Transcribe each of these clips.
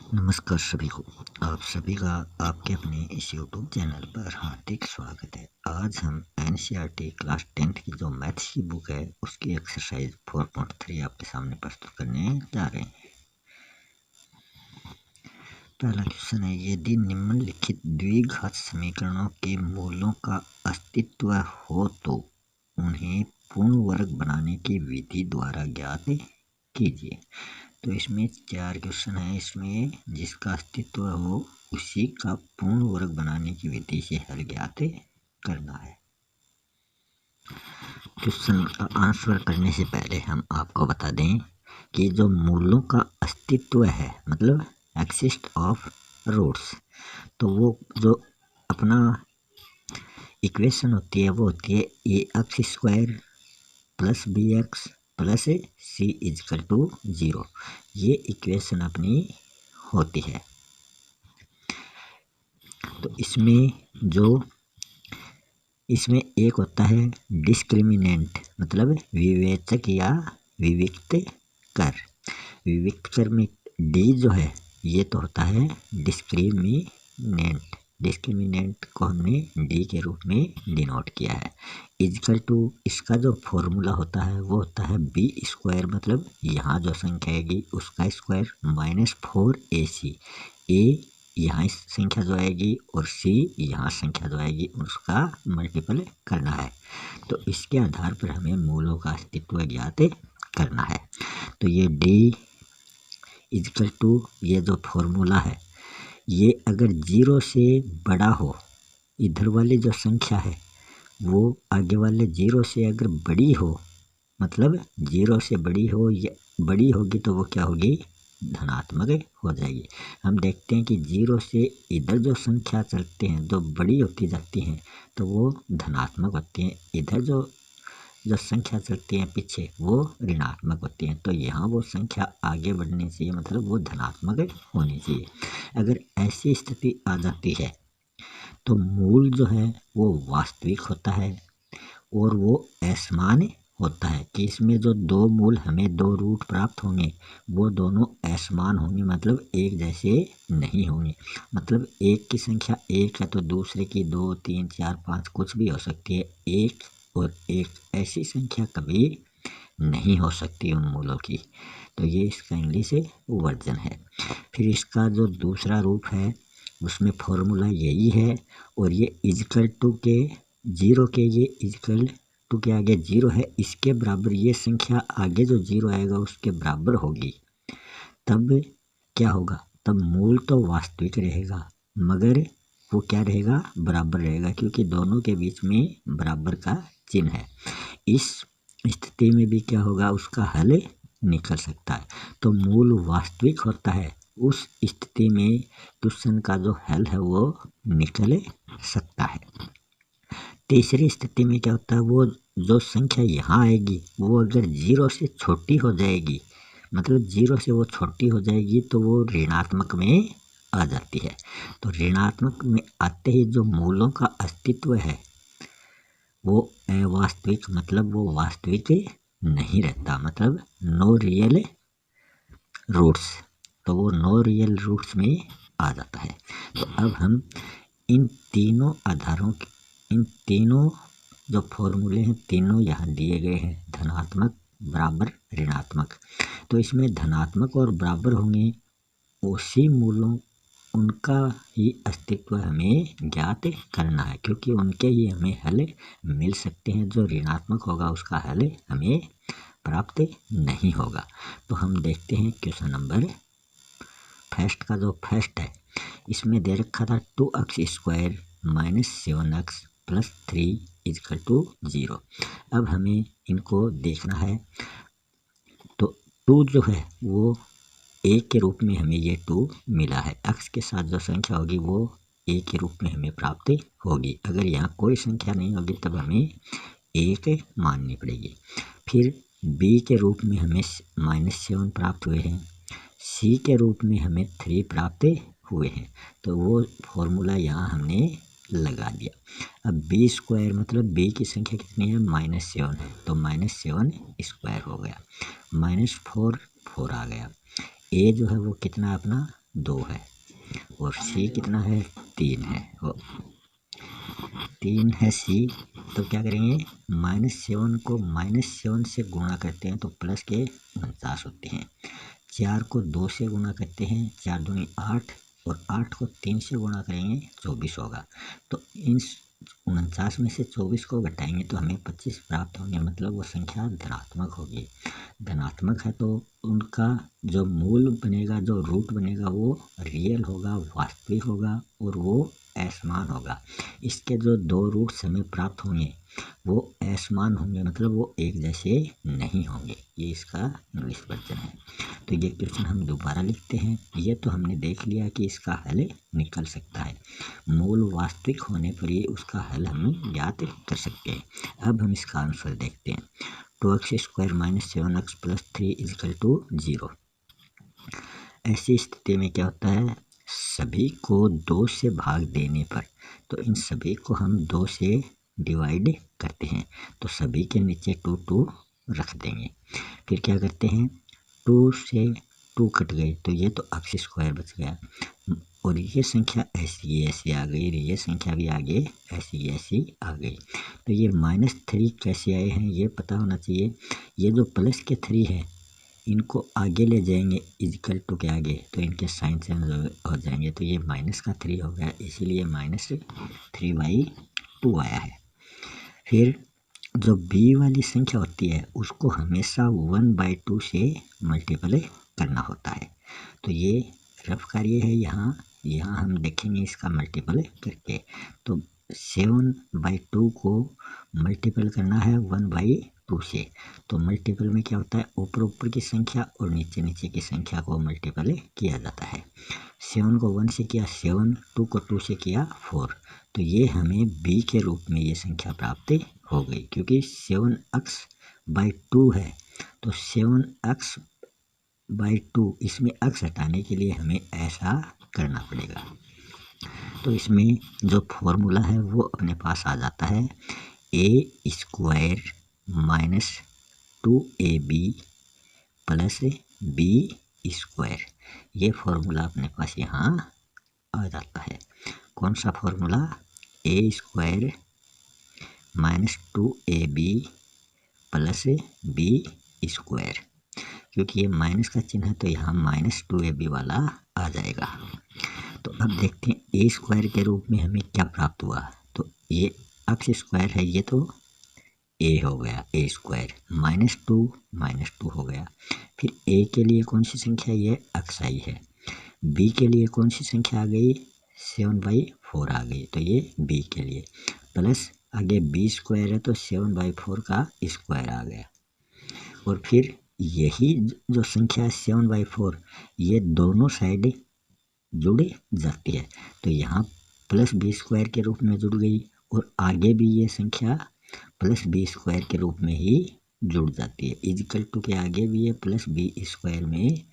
नमस्कार सभी को। आप सभी का आपके अपने इस यूट्यूब चैनल पर हार्दिक स्वागत है। आज हम एनसीईआरटी क्लास 10th की जो मैथ्स की बुक है उसकी एक्सरसाइज 4.3 आपके सामने प्रस्तुत करने जा रहे हैं। पहला क्वेश्चन है, यदि निम्नलिखित द्विघात समीकरणों के मूलों का अस्तित्व हो तो उन्हें पूर्ण वर्ग बनाने की विधि द्वारा ज्ञात कीजिए। तो इसमें 4 क्वेश्चन है। इसमें जिसका अस्तित्व हो उसी का पूर्ण वर्ग बनाने की विधि से हल ज्ञात करना है। क्वेश्चन का आंसर करने से पहले हम आपको बता दें कि जो मूलों का अस्तित्व है मतलब एक्सिस्ट ऑफ रूट्स, तो वो जो अपना इक्वेशन होती है वो होती है a x square plus b x plus c equal to 0। ये इक्वेशन अपनी होती है। तो इसमें एक होता है डिस्क्रिमिनेंट मतलब विवेचक या विविक्त कर। विविक्त कर में डी जो है ये तो होता है डिस्क्रिमिनेंट। डिस्क्रिमिनेंट को हमने डी के रूप में डिनोट किया है। इजकल टू इसका जो फॉर्मूला होता है वो होता है बी स्क्वायर मतलब यहाँ जो संख्या आएगी उसका स्क्वायर माइनस 4ac। ए यहाँ संख्या जो आएगी और सी यहाँ संख्या जो आएगी उसका मल्टीपल करना है। तो इसके आधार पर हमें मूलों का अस्तित्व ज्ञात करना है। तो ये डी इजकल टू ये जो फॉर्मूला है ये अगर 0 से बड़ा हो, इधर वाली जो संख्या है वो आगे वाले 0 से अगर बड़ी हो मतलब 0 से बड़ी हो या बड़ी होगी तो वो क्या होगी, धनात्मक हो जाएगी। हम देखते हैं कि 0 से इधर जो संख्या चलते हैं जो बड़ी होती जाती हैं तो वो धनात्मक होती हैं, इधर जो संख्या चलती हैं पीछे वो ऋणात्मक होती हैं। तो यहाँ वो संख्या आगे बढ़नी चाहिए मतलब वो धनात्मक होनी चाहिए। अगर ऐसी स्थिति आ जाती है तो मूल जो है वो वास्तविक होता है और वो असमान होता है कि इसमें जो दो मूल हमें दो रूट प्राप्त होंगे वो दोनों असमान होंगे मतलब एक जैसे नहीं होंगे। मतलब एक की संख्या 1 है तो दूसरे की 2 3 4 5 कुछ भी हो सकती है। एक और एक ऐसी संख्या कभी नहीं हो सकती उन मूलों की। तो ये इसका इंग्लिश वर्जन है। फिर इसका जो दूसरा रूप है उसमें फॉर्मूला यही है और ये इजकल टू के 0 के ये इजकल टू के आगे 0 है, इसके बराबर ये संख्या आगे जो 0 आएगा उसके बराबर होगी। तब क्या होगा, तब मूल तो वास्तविक रहेगा मगर वो क्या रहेगा, बराबर रहेगा क्योंकि दोनों के बीच में बराबर का चिन्ह है। इस स्थिति में भी क्या होगा, उसका हल निकल सकता है। तो मूल वास्तविक होता है उस स्थिति में क्वेश्चन का जो हल है वो निकल सकता है। तीसरी स्थिति में क्या होता है, वो जो संख्या यहाँ आएगी वो अगर 0 से छोटी हो जाएगी मतलब 0 से वो छोटी हो जाएगी तो वो ऋणात्मक में आ जाती है। तो ऋणात्मक में आते ही जो मूलों का अस्तित्व है वो अवास्तविक मतलब वो वास्तविक नहीं रहता मतलब नो रियल रूट्स। तो वो नो रियल रूट्स में आ जाता है। तो अब हम इन तीनों आधारों इन तीनों जो फॉर्मूले हैं तीनों यहाँ दिए गए हैं, धनात्मक बराबर ऋणात्मक। तो इसमें धनात्मक और बराबर होंगे उसी मूलों उनका ही अस्तित्व हमें ज्ञात करना है क्योंकि उनके ही हमें हल मिल सकते हैं। जो ऋणात्मक होगा उसका हल हमें प्राप्त नहीं होगा। तो हम देखते हैं क्वेश्चन नंबर फर्स्ट का जो फर्स्ट है इसमें दे रखा था 2x square minus 7x plus 3 equal to 0। अब हमें इनको देखना है। तो 2 जो है वो एक के रूप में हमें ये 2 मिला है, x के साथ जो संख्या होगी वो a के रूप में हमें प्राप्त होगी। अगर यहाँ कोई संख्या नहीं होगी तब हमें 1 माननी पड़ेगी। फिर b के रूप में हमें -7 प्राप्त हुए हैं, c के रूप में हमें 3 प्राप्त हुए हैं। तो वो फॉर्मूला यहाँ हमने लगा दिया। अब b स्क्वायर मतलब b की संख्या कितनी है, -7 है तो -7 स्क्वायर हो गया, -4 4 आ गया। ए जो है वो कितना अपना 2 है और सी कितना है 3 है, वो 3 है सी। तो क्या करेंगे, -7 को -7 से गुणा करते हैं तो प्लस के 49 होते हैं। 4 को 2 से गुणा करते हैं, 4 दूनी 8 और 8 को 3 से गुणा करेंगे 24 होगा। तो इन 49 में से 24 को घटाएंगे तो हमें 25 प्राप्त होंगे, मतलब वो संख्या धनात्मक होगी। धनात्मक है तो उनका जो मूल बनेगा, जो रूट बनेगा वो रियल होगा, वास्तविक होगा और वो असमान होगा। इसके जो 2 रूट्स हमें प्राप्त होंगे वो असमान होंगे, मतलब वो एक जैसे नहीं होंगे। ये इसका इंग्लिश वर्जन है। तो ये क्वेश्चन हम दोबारा लिखते हैं। ये तो हमने देख लिया कि इसका हल निकल सकता है, मूल वास्तविक होने पर ही उसका हल हम ज्ञात कर सकते हैं। अब हम इसका आंसर देखते हैं। 2x² - 7x + 3 = 0। ऐसी स्थिति में क्या होता है, सभी को 2 से भाग देने पर, तो इन सभी को हम 2 से डिवाइड करते हैं तो सभी के नीचे 2 रख देंगे। फिर क्या करते हैं, 2 से 2 कट गए तो ये तो x² बच गया और ये संख्या ऐसी आ गई और ये संख्या भी आगे ऐसी आ गई। तो ये -3 कैसे आए हैं ये पता होना चाहिए। ये जो प्लस के 3 है इनको आगे ले जाएंगे = के आगे तो इनके साइन चेंज हो जाएंगे, तो ये -3 हो गया, इसीलिए -3/2 आया है। फिर जो b वाली संख्या होती है उसको हमेशा 1/2 से मल्टीप्लाई करना होता है। तो ये रफ कार्य है, यहाँ हम देखेंगे इसका मल्टीपल करके। तो 7/2 को मल्टीपल करना है 1/2 से। तो मल्टीपल में क्या होता है, ऊपर की संख्या और नीचे की संख्या को मल्टीपल किया जाता है। 7 को 1 से किया 7, 2 को 2 से किया 4। तो ये हमें b के रूप में ये संख्या प्राप्त हो गई, क्योंकि 7x/2 है तो 7x/2, इसमें x हटाने के लिए हमें ऐसा करना पड़ेगा। तो इसमें जो फॉर्मूला है वो अपने पास आ जाता है, a² - 2ab + b²। ये फॉर्मूला अपने पास यहाँ आ जाता है। कौन सा फॉर्मूला, a² - 2ab + b²। क्योंकि ये माइनस का चिन्ह है तो यहाँ -2ab वाला आ जाएगा। तो अब देखते हैं a² के रूप में हमें क्या प्राप्त हुआ। तो ये x² है, ये तो a हो गया, a² -2 हो गया। फिर a के लिए कौन सी संख्या, ये x आई है। b के लिए कौन सी संख्या आ गई, 7/4 आ गई, तो ये b के लिए, प्लस आगे b² है तो 7/4 का स्क्वायर आ गया। और फिर यही जो संख्या है 7/4, ये दोनों साइड जुड़ जाती है तो यहाँ +b² के रूप में जुड़ गई और आगे भी ये संख्या +b² के रूप में ही जुड़ जाती है। = के आगे भी ये +b² में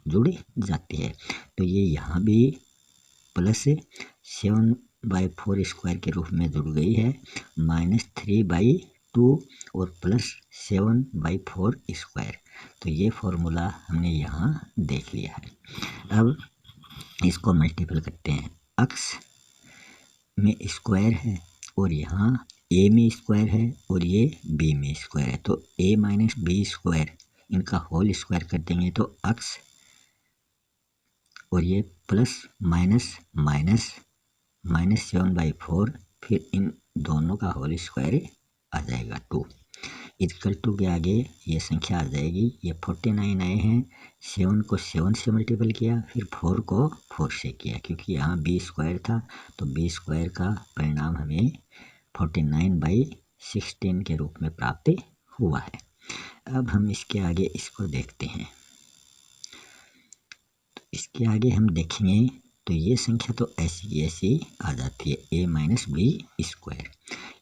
जुड़ जाती है। तो ये यहाँ भी +7/4² के रूप में जुड़ गई है, -3/2 और +7/4²। तो ये फॉर्मूला हमने यहाँ देख लिया है। अब इसको मल्टीपल करते हैं, x में स्क्वायर है और यहाँ a में स्क्वायर है और ये b में स्क्वायर है, तो a - b² इनका होल स्क्वायर कर देंगे तो x और ये प्लस माइनस -7/4, फिर इन दोनों का होल स्क्वायर आ जाएगा 2 = के आगे ये संख्या आ जाएगी। ये 49 आए हैं, 7 को 7 से मल्टीपल किया, फिर 4 को 4 से किया, क्योंकि यहाँ b² था तो b² का परिणाम हमें 49/16 के रूप में प्राप्त हुआ है। अब हम इसके आगे इसको देखते हैं। तो इसके आगे हम देखेंगे तो ये संख्या तो ऐसी आ जाती है, a - b²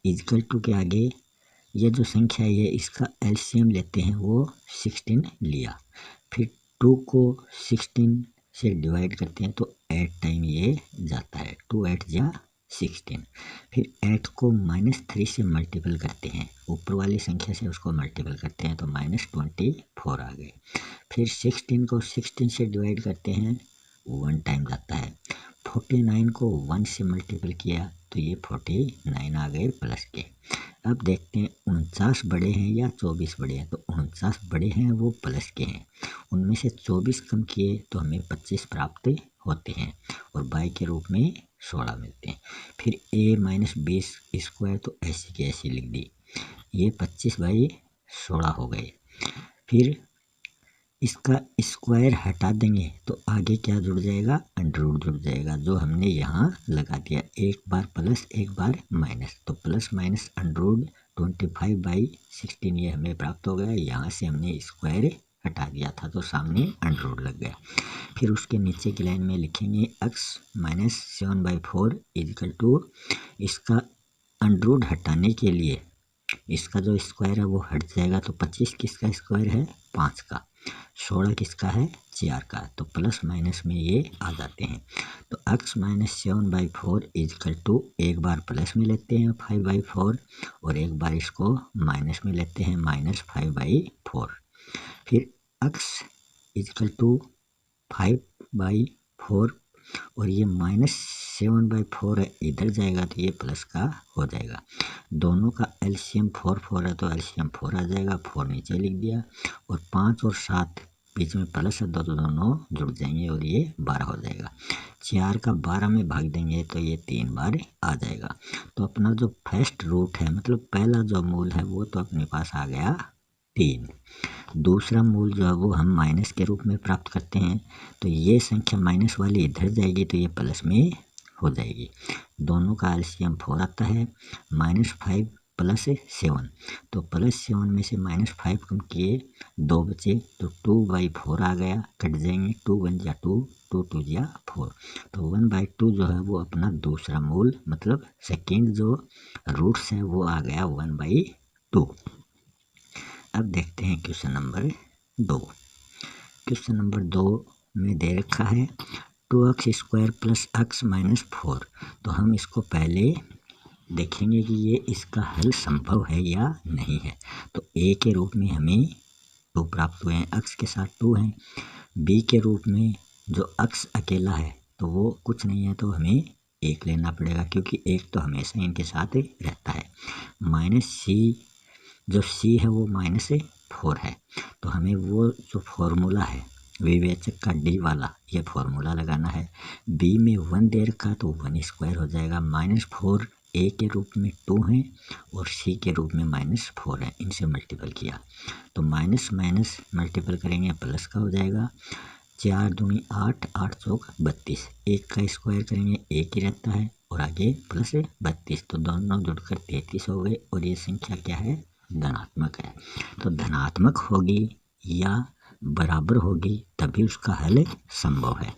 = के आगे ये जो संख्या है इसका एलसीएम लेते हैं, वो 16 लिया, फिर 2 को 16 से डिवाइड करते हैं तो 8 टाइम ये जाता है, 2 8 जा 16। फिर 8 को -3 से मल्टीपल करते हैं, ऊपर वाली संख्या से उसको मल्टीपल करते हैं तो -24 आ गए। फिर 16 को 16 से डिवाइड करते हैं, 1 टाइम जाता है। 49 को 1 से मल्टीपल किया तो ये 49 आ गए प्लस के। अब देखते हैं 49 बड़े हैं या 24 बड़े हैं। तो 49 बड़े हैं, वो प्लस के हैं। उनमें से 24 कम किए तो हमें 25 प्राप्त होते हैं और बाई के रूप में 16 मिलते हैं। फिर a माइनस 20 स्क्वायर, तो ऐसी की ऐसी लिख दी। ये 25/16 हो गए। फिर इसका स्क्वायर हटा देंगे तो आगे क्या जुड़ जाएगा, अंडर रूट जुड़ जाएगा, जो हमने यहाँ लगा दिया। एक बार प्लस एक बार माइनस, तो प्लस माइनस अंडर रूट 25/16 ये हमें प्राप्त हो गया। यहाँ से हमने स्क्वायर हटा दिया था तो सामने अंडर रूट लग गया। फिर उसके नीचे की लाइन में लिखेंगे x माइनस 7/4 इजिकल टू, इसका अंडर रूट हटाने के लिए इसका जो स्क्वायर है वो हट जाएगा। तो 25 किसका स्क्वायर है, 5 का। 16 किसका है, 4 का। तो प्लस माइनस में ये आ जाते हैं। तो x माइनस 7/4 इजिकल टू, एक बार प्लस में लेते हैं 5/4 और एक बार इसको माइनस में लेते हैं -5/4। फिर x इजिकल टू 5/4 और ये -7/4 है, इधर जाएगा तो ये प्लस का हो जाएगा। दोनों का एलसीएम 4 है तो एलसीएम 4 आ जाएगा। 4 नीचे लिख दिया और 5 और 7 बीच में प्लस है तो दोनों जुड़ जाएंगे और ये 12 हो जाएगा। 4 का 12 में भाग देंगे तो ये 3 बार आ जाएगा। तो अपना जो फर्स्ट रूट है, मतलब पहला जो मूल है, वो तो अपने पास आ गया 3। दूसरा मूल जो है वो हम माइनस के रूप में प्राप्त करते हैं। तो ये संख्या माइनस वाली इधर जाएगी तो ये प्लस में हो जाएगी। दोनों का एलसीएम 4 आता है। -5 प्लस 7, तो +7 में से -5 कम किए 2 बचे तो 2/4 आ गया। कट जाएंगे, 2 1 जा 2, 2 2 जा 4। तो 1/2 जो है वो अपना दूसरा मूल, मतलब सेकेंड जो रूट्स है वो आ गया 1/2। अब देखते हैं क्वेश्चन नंबर 2। क्वेश्चन नंबर 2 में दे रखा है 2x² + x - 4। तो हम इसको पहले देखेंगे कि ये इसका हल संभव है या नहीं है। तो a के रूप में हमें 2 प्राप्त हुए हैं, x के साथ 2 हैं। b के रूप में जो x अकेला है तो वो कुछ नहीं है, तो हमें 1 लेना पड़ेगा क्योंकि 1 तो हमेशा इनके साथ रहता है। -c, जो c है वो -4 है, तो हमें वो जो फॉर्मूला है विवेचक का d वाला, ये फॉर्मूला लगाना है। b में 1 दे रखा तो 1² हो जाएगा। -4 a के रूप में 2 है और c के रूप में -4 है, इनसे मल्टीपल किया तो माइनस माइनस मल्टीपल करेंगे प्लस का हो जाएगा। 4 दूनी 8, 8 चौक 32, 1 का स्क्वायर करेंगे 1 ही रहता है और आगे प्लस 32, तो दोनों जुड़कर 33 हो गए और ये संख्या क्या है, धनात्मक है। तो धनात्मक होगी या बराबर होगी तभी उसका हल संभव है।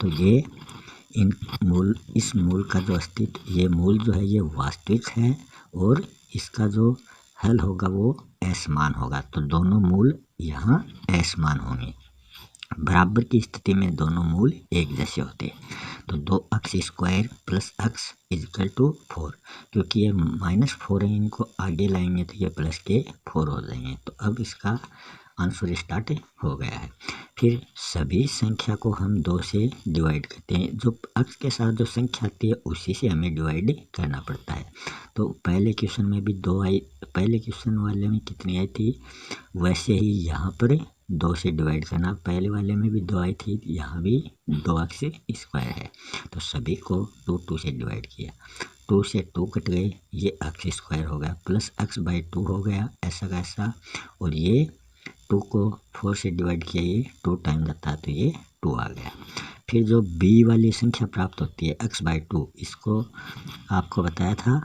तो ये इस मूल का जो अस्तित्व, ये मूल जो है ये वास्तविक है और इसका जो हल होगा वो असमान होगा। तो दोनों मूल यहाँ असमान होंगे। बराबर की स्थिति में दोनों मूल एक जैसे होते हैं। तो 2x² + x इजिकल टू 4, क्योंकि ये -4 है, इनको आगे लाएंगे तो ये प्लस के 4 हो जाएंगे। तो अब इसका आंसर स्टार्ट हो गया है। फिर सभी संख्या को हम 2 से डिवाइड करते हैं। जो x के साथ जो संख्या आती है उसी से हमें डिवाइड करना पड़ता है। तो पहले क्वेश्चन में भी 2 आई, पहले क्वेश्चन वाले में कितनी आई थी, वैसे ही यहाँ पर 2 से डिवाइड करना। पहले वाले में भी 2 आई थी, यहाँ भी 2x² है, तो सभी को 2 से डिवाइड किया। 2 से 2 कट गए, ये x² हो गया, प्लस x/2 हो गया, ऐसा का ऐसा। और ये 2 को 4 से डिवाइड किया, ये 2 टाइम जाता है तो ये 2 आ गया। फिर जो b वाली संख्या प्राप्त होती है x/2, इसको आपको बताया था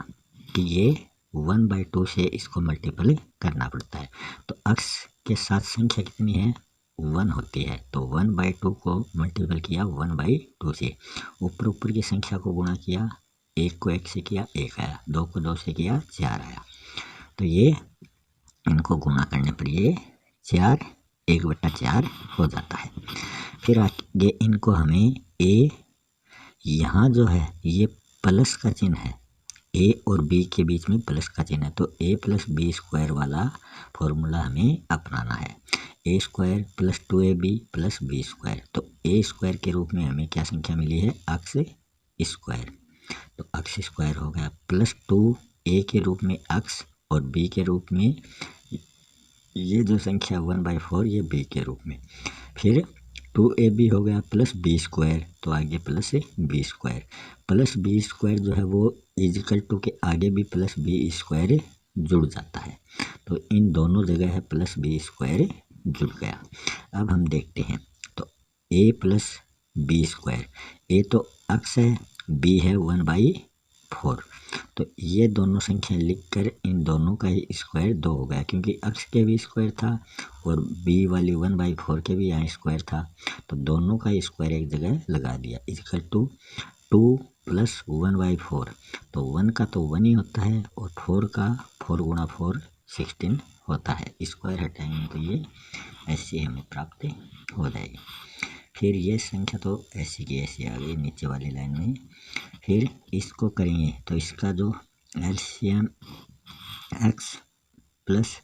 कि ये 1/2 से इसको मल्टीपल करना पड़ता है। तो x के साथ संख्या कितनी है, 1 होती है, तो 1/2 को मल्टीपल किया 1/2 से। ऊपर की संख्या को गुणा किया, 1 को 1 से किया 1 आया, 2 को 2 से किया 4 आया। तो ये इनको गुणा करने पर ये 4 1/4 हो जाता है। फिर आगे इनको हमें a, यहाँ जो है ये प्लस का चिन्ह है, ए और बी के बीच में प्लस का चिन्ह है, तो ए प्लस बी स्क्वायर वाला फॉर्मूला हमें अपनाना है। A square plus 2ab plus B square, तो ए स्क्वायर के रूप में हमें क्या संख्या मिली है, अक्स स्क्वायर, तो अक्स स्क्वायर हो गया प्लस 2 ए के रूप में अक्स और बी के रूप में ये जो संख्या 1/4 ये बी के रूप में, फिर 2ab हो गया प्लस बी स्क्वायर, तो आगे plus B square, plus B square जो है वो इजिकल टू के आगे भी प्लस बी स्क्वायर जुड़ जाता है, तो इन दोनों जगह है प्लस बी स्क्वायर जुड़ गया। अब हम देखते हैं, तो ए प्लस बी स्क्वायर, ए तो अक्स है, बी है 1/4, तो ये दोनों संख्या लिखकर इन दोनों का ही स्क्वायर 2 हो गया, क्योंकि अक्स के भी स्क्वायर था और बी वाली 1/4 के भी यहाँ स्क्वायर था, तो दोनों का स्क्वायर एक जगह लगा दिया, इक्वल टू 2 प्लस 1/4, तो 1 का तो 1 ही होता है और 4 का 4 गुणा 4 16 होता है, स्क्वायर हटाएंगे तो ये ऐसी हमें प्राप्त हो जाएगी। फिर ये संख्या तो ऐसी की ऐसी आ गई नीचे वाली लाइन में। फिर इसको करेंगे तो इसका जो एलसीएम एक्स प्लस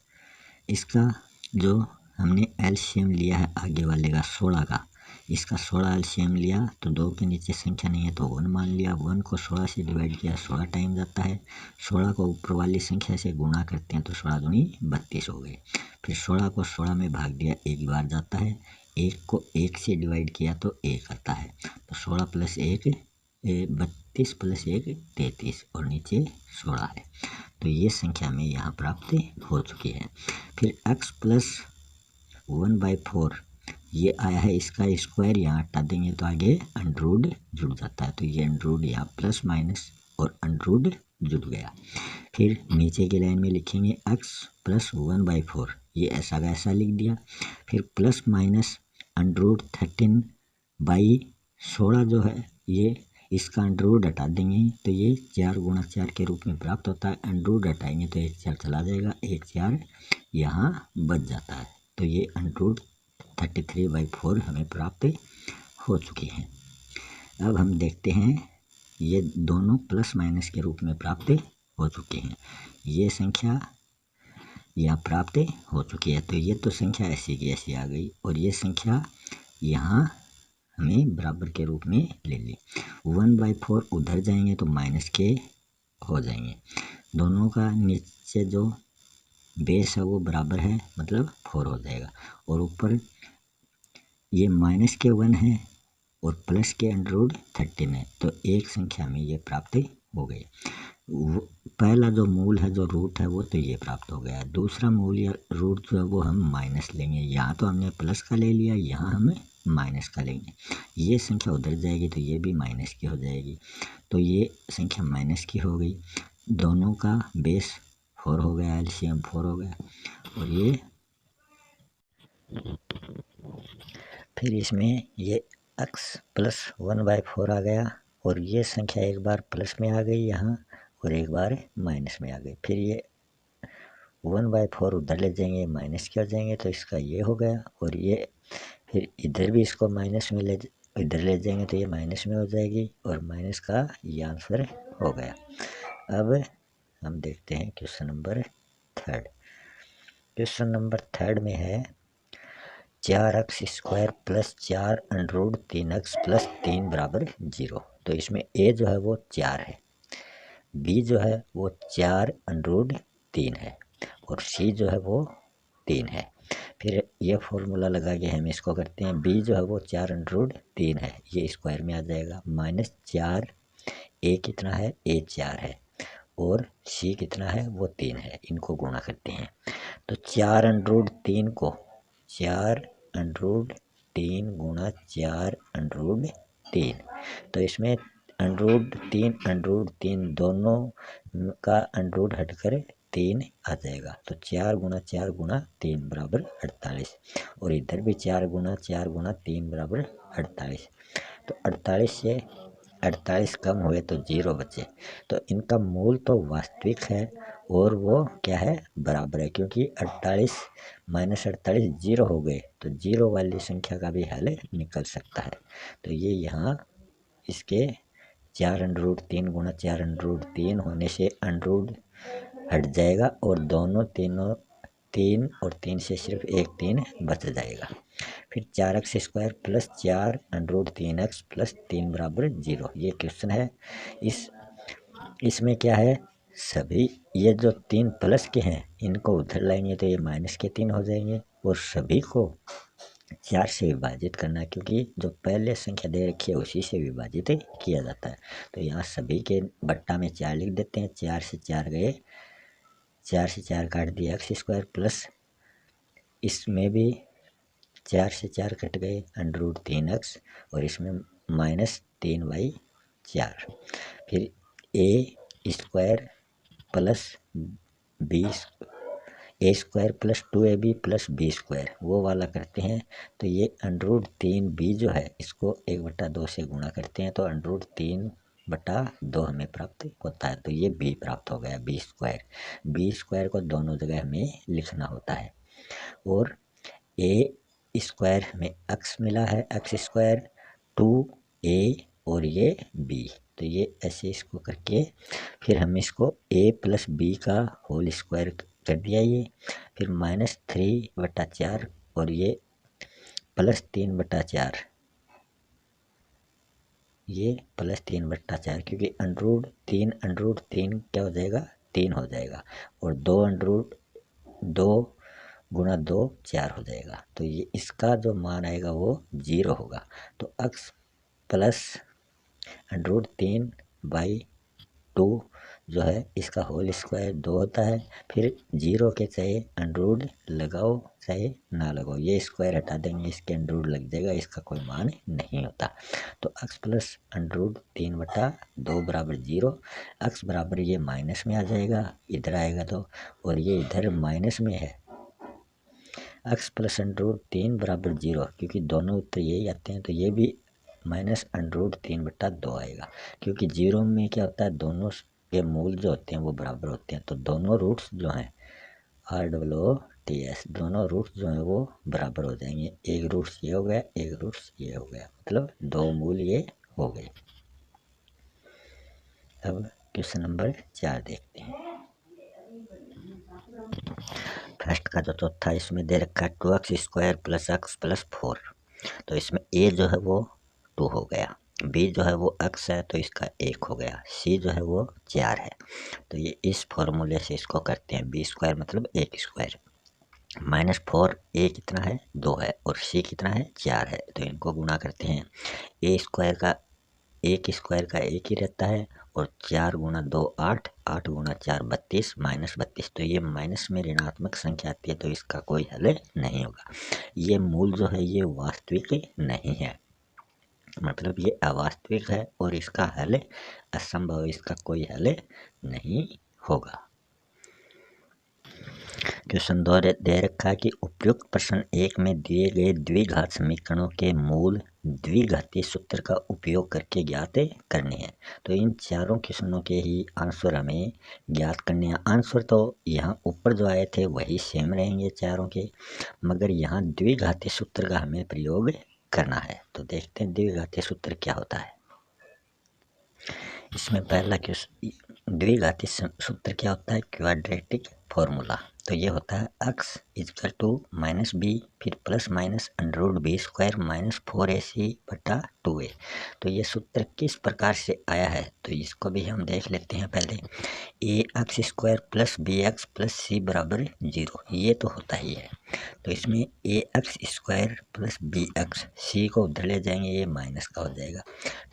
इसका जो हमने एलसीएम लिया है आगे वाले का 16 का, इसका 16 एलसीएम लिया तो 2 के नीचे संख्या नहीं है तो 1 मान लिया, 1 को 16 से डिवाइड किया 16 टाइम जाता है, 16 को ऊपर वाली संख्या से गुणा करते हैं तो 16 दूनी 32 हो गए, फिर 16 को 16 में भाग दिया एक बार जाता है, 1 को 1 से डिवाइड किया तो 1 आता है, तो 16 प्लस 1 32 प्लस 1 33 और नीचे 16 है, तो ये संख्या हमें यहाँ प्राप्त हो चुकी है। फिर x प्लस 1/4 ये आया है, इसका स्क्वायर यहाँ हटा देंगे तो आगे अंडररूट जुड़ जाता है, तो ये अंडररूट यहाँ प्लस माइनस और अंडररूट जुड़ गया। फिर नीचे की लाइन में लिखेंगे x प्लस 1/4, ये ऐसा का ऐसा लिख दिया, फिर प्लस माइनस अंडररूट 13/16 जो है ये इसका अंडररूट हटा देंगे तो ये 4 गुणा 4 के रूप में प्राप्त होता है, अंडररूट हटाएंगे तो 1 4 चला जाएगा, 1 4 यहाँ बच जाता है, तो ये अंडररूट 33/4 हमें प्राप्त हो चुकी है। अब हम देखते हैं ये दोनों प्लस माइनस के रूप में प्राप्त हो चुके हैं, ये संख्या यहाँ प्राप्त हो चुकी है, तो ये तो संख्या ऐसी की ऐसी आ गई और ये संख्या यहाँ हमें बराबर के रूप में ले ली, 1/4 उधर जाएंगे तो माइनस के हो जाएंगे, दोनों का नीचे जो बेस है वो बराबर है मतलब 4 हो जाएगा, और ऊपर ये माइनस के 1 है और प्लस के अंडररूट 13 है, तो एक संख्या में ये प्राप्त हो गई। पहला जो मूल है जो रूट है वो तो ये प्राप्त हो गया, दूसरा मूल या रूट जो है वो हम माइनस लेंगे, यहाँ तो हमने प्लस का ले लिया, यहाँ हमें माइनस का लेंगे, ये संख्या उधर जाएगी तो ये भी माइनस की हो जाएगी, तो ये संख्या माइनस की हो गई, दोनों का बेस 4 हो गया, एलसीएम 4 हो गया, और ये फिर इसमें ये x प्लस 1/4 आ गया और ये संख्या एक बार प्लस में आ गई यहाँ और एक बार माइनस में आ गई, फिर ये 1/4 उधर ले जाएंगे माइनस के हो जाएंगे तो इसका ये हो गया, और ये फिर इधर भी इसको माइनस में इधर ले जाएंगे तो ये माइनस में हो जाएगी और माइनस का ये आंसर हो गया। अब हम देखते हैं क्वेश्चन नंबर 3। क्वेश्चन नंबर 3 में है 4x² plus 4 under root 3x plus 3 बराबर 0, तो इसमें a जो है वो 4 है, b जो है वो 4 अंडररूट 3 है और c जो है वो 3 है। फिर ये फॉर्मूला लगा के हम इसको करते हैं, b जो है वो 4 अंडररूट 3 है, ये स्क्वायर में आ जाएगा, माइनस 4 a कितना है, a 4 है और c कितना है वो 3 है, इनको गुणा करते हैं तो 4 अंडररूट 3 को 4 अंडररूट 3 गुणा 4 अंडररूट 3, तो इसमें अंडररूट 3 दोनों का अंडररूट हटकर 3 आ जाएगा, तो 4 गुणा 4 गुणा 3 बराबर 48 और इधर भी 4 गुणा 4 गुणा 3 बराबर 48, तो 48 से 48 कम हुए तो 0 बचे, तो इनका मूल तो वास्तविक है और वो क्या है बराबर है, क्योंकि 48 माइनस 48 0 हो गए तो 0 वाली संख्या का भी हल निकल सकता है, तो ये यहाँ इसके 4√3 गुणा 4√3 होने से अंडर हट जाएगा और दोनों तीनों 3 और 3 से सिर्फ एक 3 बच जाएगा। फिर 4x² प्लस 4√3x प्लस 3 बराबर 0। ये क्वेश्चन है। इसमें क्या है, सभी ये जो 3 प्लस के हैं इनको उधर लाएंगे तो ये माइनस के 3 हो जाएंगे और सभी को 4 से विभाजित करना है, क्योंकि जो पहले संख्या दे रखी है उसी से विभाजित किया जाता है। तो यहाँ सभी के बट्टा में 4 लिख देते हैं। 4 से 4 गए, 4 से 4 काट दिया x² प्लस इसमें भी 4 से 4 कट गए अंडर√3x और इसमें -3/4। फिर a² plus a² plus 2ab plus b² वो वाला करते हैं। तो ये अंडर√3b जो है इसको 1/2 से गुणा करते हैं तो अंडर√3/2 हमें प्राप्त होता है। तो ये b प्राप्त हो गया b² को दोनों जगह हमें लिखना होता है। और a² में x मिला है x², 2a और ये b। तो ये ऐसे इसको करके फिर हम इसको a प्लस b का होल स्क्वायर कर दिया ये। फिर -3/4 और ये +3/4, ये +3/4 क्योंकि अंडर√3 क्या हो जाएगा 3 हो जाएगा और 2 गुणा 2 4 हो जाएगा। तो ये इसका जो मान आएगा वो 0 होगा। तो x प्लस अंडर√3/2 जो है इसका होल स्क्वायर 2 होता है। फिर 0 के चाहे अंडर लगाओ चाहे ना लगाओ, ये स्क्वायर हटा देंगे, इसके अंडर लग जाएगा, इसका कोई मान नहीं होता। तो x प्लस अंडर√3/2 बराबर 0। x बराबर ये माइनस में आ जाएगा, इधर आएगा तो, और ये इधर माइनस में है। x प्लस अंडर√3 बराबर 0 क्योंकि दोनों उत्तर यही आते हैं तो ये भी -अंडर√3/2 आएगा। क्योंकि 0 में क्या होता है, दोनों के मूल जो होते हैं वो बराबर होते हैं। तो दोनों रूट्स जो हैं ROOTS दोनों रूट्स जो हैं वो बराबर हो जाएंगे। एक रूट्स ये हो गया, एक रूट्स ये हो गया, मतलब 2 मूल ये हो गए। अब क्वेश्चन नंबर 4 देखते हैं। फर्स्ट का जो चौथा इसमें दे रखा है 2x² प्लस x प्लस 4। तो इसमें a जो है वो 2 हो गया, b जो है वो x है तो इसका 1 हो गया, c जो है वो 4 है। तो ये इस फॉर्मूले से इसको करते हैं b² मतलब 1² -4 a कितना है 2 है और c कितना है 4 है। तो इनको गुणा करते हैं। a² का 1² का 1 ही रहता है और 4 गुणा 2 8, 8 गुणा 4 32 -32। तो ये माइनस में ऋणात्मक संख्या आती है तो इसका कोई हल नहीं होगा। ये मूल जो है ये वास्तविक नहीं है, मतलब ये अवास्तविक है और इसका हल असंभव, इसका कोई हल नहीं होगा। क्वेश्चन 2 दे रखा है कि उपयुक्त प्रश्न 1 में दिए गए द्विघात समीकरणों के मूल द्विघातीय सूत्र का उपयोग करके ज्ञात करने हैं। तो इन चारों क्वेश्चनों के ही आंसर हमें ज्ञात करने हैं। आंसर तो यहाँ ऊपर जो आए थे वही सेम रहेंगे चारों के, मगर यहाँ द्विघातीय सूत्र का हमें प्रयोग करना है। तो देखते हैं द्विघातीय सूत्र क्या होता है। इसमें पहला द्विघातीय सूत्र क्या होता है, क्वाड्रेटिक फॉर्मूला। तो ये होता है x = -b फिर प्लस माइनस अंडर√b² -4ac/2a। तो ये सूत्र किस प्रकार से आया है तो इसको भी हम देख लेते हैं। पहले ax² plus bx plus c बराबर 0, ये तो होता ही है। तो इसमें ax² प्लस bx, c को उधर ले जाएंगे, ये माइनस का हो जाएगा।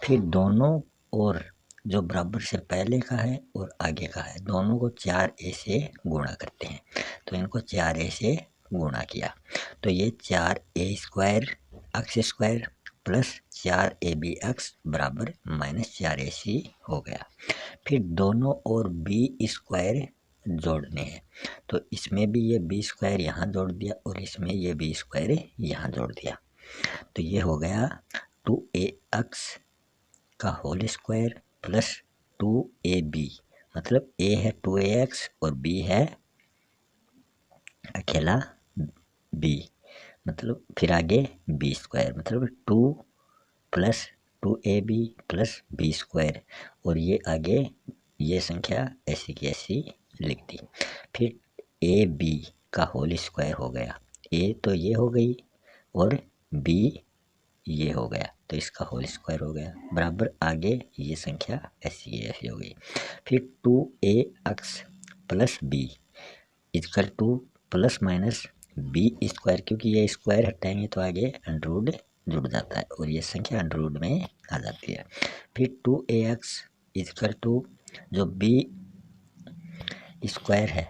फिर दोनों और जो बराबर से पहले का है और आगे का है दोनों को 4a से गुणा करते हैं। तो इनको 4a से गुणा किया तो ये 4a² x² प्लस 4abx बराबर -4ac हो गया। फिर दोनों और b² जोड़ने हैं तो इसमें भी ये b² यहाँ जोड़ दिया और इसमें ये b² यहाँ जोड़ दिया। तो ये हो गया 2ax का होल स्क्वायर प्लस 2ab, मतलब a है 2ax और b है अकेला b, मतलब फिर आगे b² मतलब 2 plus 2ab plus B square, और ये आगे ये संख्या ऐसी की ऐसी लिख दी। फिर ए बी का होल स्क्वायर हो गया, ए तो ये हो गई और बी ये हो गया, तो इसका होल स्क्वायर हो गया, बराबर आगे ये संख्या ऐसी ऐसी हो गई। फिर 2ax plus B equal to plus minus B square, क्योंकि ये स्क्वायर हटाएंगे तो आगे अंडरवुड जुड़ जाता है और ये संख्या अंडरवुड में आ जाती है। फिर 2ax इक्वल टू जो बी स्क्वायर है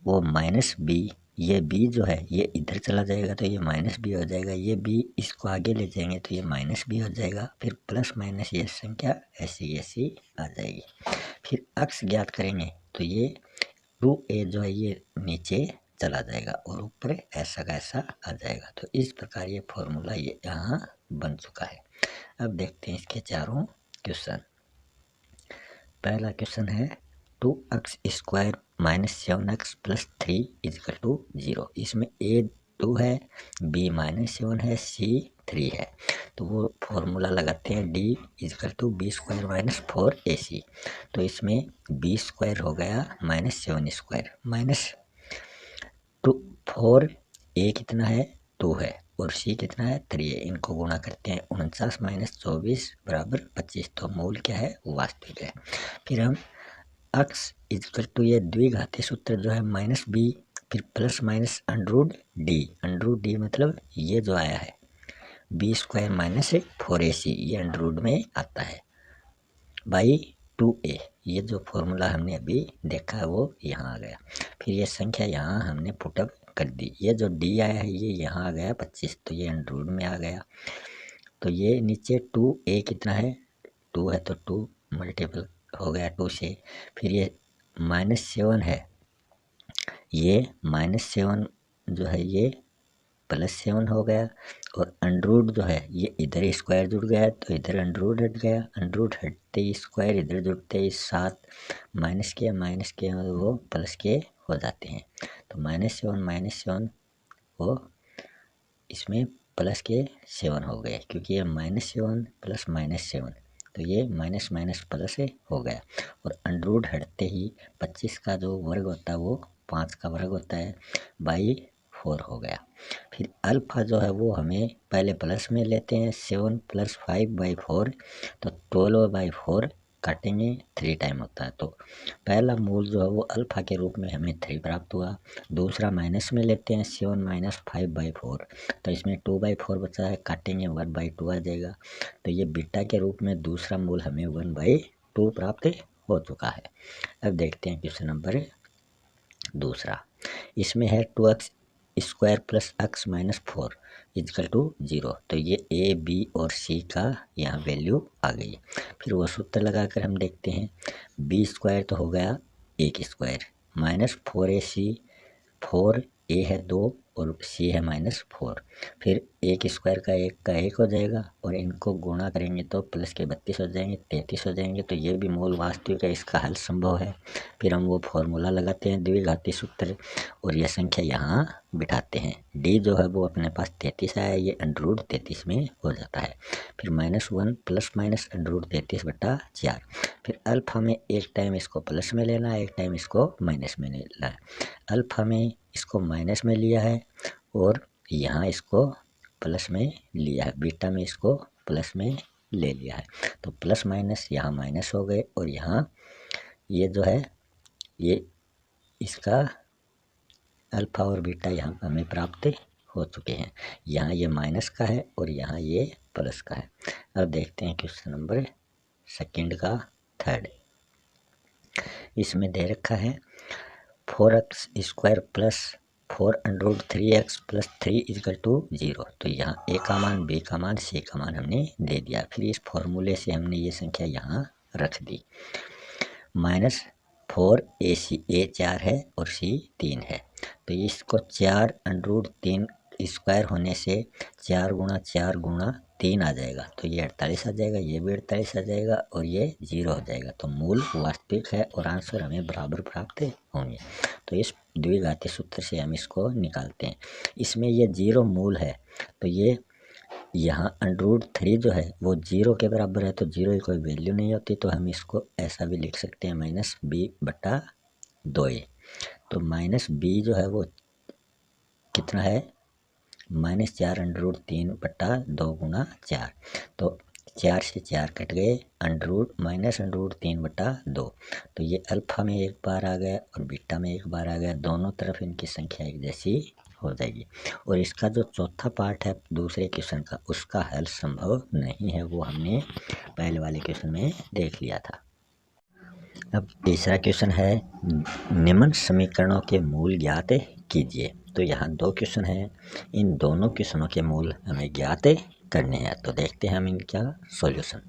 वो माइनस बी, ये बी जो है ये इधर चला जाएगा तो ये माइनस बी हो जाएगा, ये बी इसको आगे ले जाएंगे तो ये माइनस बी हो जाएगा, फिर प्लस माइनस ये संख्या ऐसी ऐसी आ जाएगी। फिर अक्स ज्ञात करेंगे तो ये 2a जो है ये नीचे चला जाएगा और ऊपर ऐसा का ऐसा आ जाएगा। तो इस प्रकार ये फॉर्मूला ये यहाँ बन चुका है। अब देखते हैं इसके चारों क्वेश्चन। पहला क्वेश्चन है 2x square minus 7x plus 3 equal to 0। इसमें a 2 है, b माइनस 7 है, c 3 है। तो वो फॉर्मूला लगाते हैं d equal to B square minus 4ac। तो इसमें b स्क्वायर हो गया माइनस 7 स्क्वायर माइनस 4, a कितना है 2 है और c कितना है 3 है। इनको गुणा करते हैं 49 माइनस 24 बराबर 25। तो मूल क्या है वास्तविक है। फिर हम x इक्वल टू ये द्विघाती सूत्र जो है माइनस बी, फिर प्लस माइनस अंडरवुड डी मतलब ये जो आया है बी स्क्वायर माइनस 4ac, ये अंडरवुड में आता है बाई 2a। ये जो फॉर्मूला हमने अभी देखा है वो यहाँ आ गया। फिर ये संख्या यहाँ हमने पुटअप कर दी, ये जो d आया है ये यहाँ आ गया 25, तो ये अंडरवुड में आ गया। तो ये नीचे 2a कितना है 2 है तो 2 मल्टीपल हो गया 2 से। फिर ये माइनस 7 है, ये माइनस 7 जो है ये प्लस 7 हो गया और अंडरवुड जो है ये इधर स्क्वायर जुड़ गया तो इधर अंडरवुड हट गया, अंडरवुड हटते ही स्क्वायर इधर जुड़ते ही 7 माइनस के वो प्लस के हो जाते हैं। तो माइनस 7 वो इसमें प्लस के 7 हो गए, क्योंकि ये -7 प्लस -7 तो ये माइनस माइनस प्लस हो गया। और अंडरवुड हटते ही 25 का जो वर्ग होता है वो 5 का वर्ग होता है बाई 4 हो गया। फिर अल्फा जो है वो हमें पहले प्लस में लेते हैं 7 प्लस 5/4, तो 12/4 काटेंगे 3 टाइम होता है। तो पहला मूल जो है वो अल्फा के रूप में हमें 3 प्राप्त हुआ। दूसरा माइनस में लेते हैं 7 माइनस 5/4, तो इसमें 2/4 बचा है, काटेंगे 1/2 आ जाएगा। तो ये बीटा के रूप में दूसरा मूल हमें 1/2 प्राप्त हो चुका है। अब देखते हैं क्वेश्चन नंबर दूसरा। इसमें है 2x square plus x minus 4 equal to 0। तो ये a b और c का यहाँ वैल्यू आ गई। फिर वो सूत्र लगाकर हम देखते हैं, b स्क्वायर तो हो गया 1 स्क्वायर माइनस 4ac, 4a है 2 और c है -4। फिर 1 स्क्वायर का 1 हो जाएगा और इनको गुणा करेंगे तो प्लस के 32 हो जाएंगे, 33 हो जाएंगे। तो ये भी मूल वास्तविक है, इसका हल संभव है। फिर हम वो फॉर्मूला लगाते हैं द्विघाती सूत्र और यह संख्या यहाँ बिठाते हैं। d जो है वो अपने पास 33 आया, ये अंडरवुड 33 में हो जाता है। फिर -1 प्लस माइनस अंडरवुड 33/4। फिर अल्फा में एक टाइम इसको प्लस में लेना है, एक टाइम इसको माइनस में लेना है। अल्फा में इसको माइनस में लिया है और यहाँ इसको प्लस में लिया है, बीटा में इसको प्लस में ले लिया है। तो प्लस माइनस यहाँ माइनस हो गए और यहाँ ये जो है ये इसका अल्फा और बीटा यहाँ हमें प्राप्त हो चुके हैं। यहाँ ये माइनस का है और यहाँ ये प्लस का है। अब देखते हैं क्वेश्चन नंबर सेकंड का थर्ड। इसमें दे रखा है 4x square plus 4√3x plus 3 equal to 0। तो यहाँ a का मान, b का मान, c का मान हमने दे दिया। फिर इस फॉर्मूले से हमने ये संख्या यहाँ रख दी। -4ac, a 4 है और c 3 है। तो इसको 4√3 स्क्वायर होने से 4 गुणा 4 गुणा 3 आ जाएगा, तो ये 48 आ जाएगा, ये भी 48 आ जाएगा और ये 0 हो जाएगा। तो मूल वास्तविक है और आंसर हमें बराबर प्राप्त होंगे। तो इस द्विघाती सूत्र से हम इसको निकालते हैं। इसमें ये 0 मूल है तो ये यहाँ √3 जो है वो 0 के बराबर है, तो 0 की कोई वैल्यू नहीं होती, तो हम इसको ऐसा भी लिख सकते हैं -b/2a। तो -b जो है वो कितना है, -4√3/2 गुणा 4। तो 4 से 4 कट गए, -√3/2। तो ये अल्फा में एक बार आ गया और बीटा में एक बार आ गया, दोनों तरफ इनकी संख्या एक जैसी हो जाएगी। और इसका जो चौथा पार्ट है दूसरे क्वेश्चन का, उसका हल संभव नहीं है, वो हमने पहले वाले क्वेश्चन में देख लिया था। अब तीसरा क्वेश्चन है, निम्न समीकरणों के मूल ज्ञात कीजिए। तो यहाँ 2 क्वेश्चन हैं, इन दोनों क्वेश्चनों के मूल हमें ज्ञात करने हैं। तो देखते हैं हम इनका सॉल्यूशन।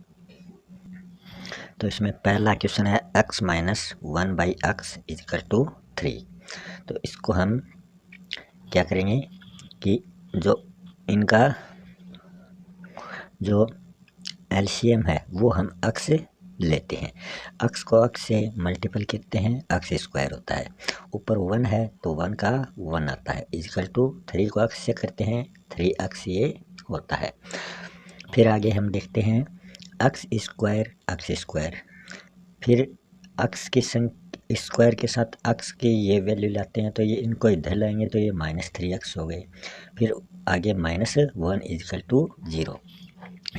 तो इसमें पहला क्वेश्चन है x - 1/x = 3। तो इसको हम क्या करेंगे कि जो इनका जो एलसीएम है वो हम x लेते हैं। x को x से मल्टीपल करते हैं, x स्क्वायर होता है। ऊपर 1 है तो 1 का 1 आता है, = 3 को x से करते हैं, 3x ये होता है। फिर आगे हम देखते हैं x स्क्वायर, फिर x की स्क्वायर के साथ x की ये वैल्यू लाते हैं, तो ये इनको इधर लाएंगे तो ये -3x हो गए। फिर आगे -1 = 0।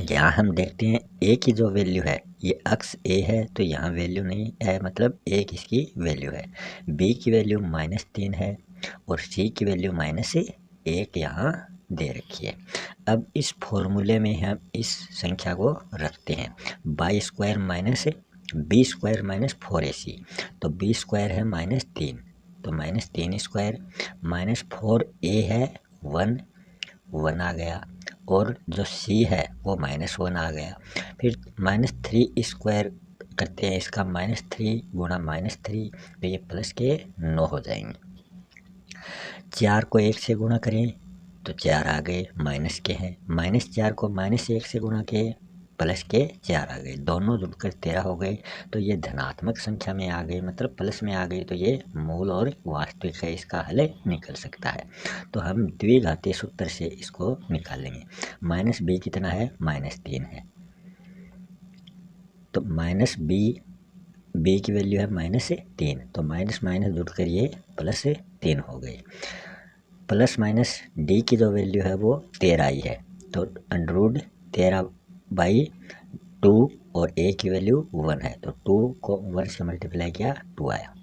यहाँ हम देखते हैं a की जो वैल्यू है ये x a है, तो यहाँ वैल्यू नहीं है, मतलब a इसकी वैल्यू है। b की वैल्यू -3 है और c की वैल्यू -1 यहाँ दे रखी है। अब इस फॉर्मूले में हम इस संख्या को रखते हैं, y² - b² - 4ac। तो b² है -3, तो -3² -4a है 1 आ गया, और जो c है वो -1 आ गया। फिर -3² करते हैं, इसका -3 गुणा -3, तो ये प्लस के 9 हो जाएंगे। 4 को 1 से गुणा करें तो 4 आ गए, माइनस के हैं। -4 को -1 से गुणा के प्लस के 4 आ गए, दोनों जुड़कर 13 हो गए। तो ये धनात्मक संख्या में आ गई, मतलब प्लस में आ गई, तो ये मूल और वास्तविक है, इसका हल निकल सकता है। तो हम द्विघातीय सूत्र से इसको निकालेंगे। -b कितना है, -3 है, तो b की वैल्यू है -3, तो माइनस माइनस जुड़कर ये +3 हो गई। प्लस माइनस d की जो वैल्यू है वो 13 आई है, तो √13/2 और a की वैल्यू 1 है, तो 2 को 1 से मल्टीप्लाई किया 2 आया।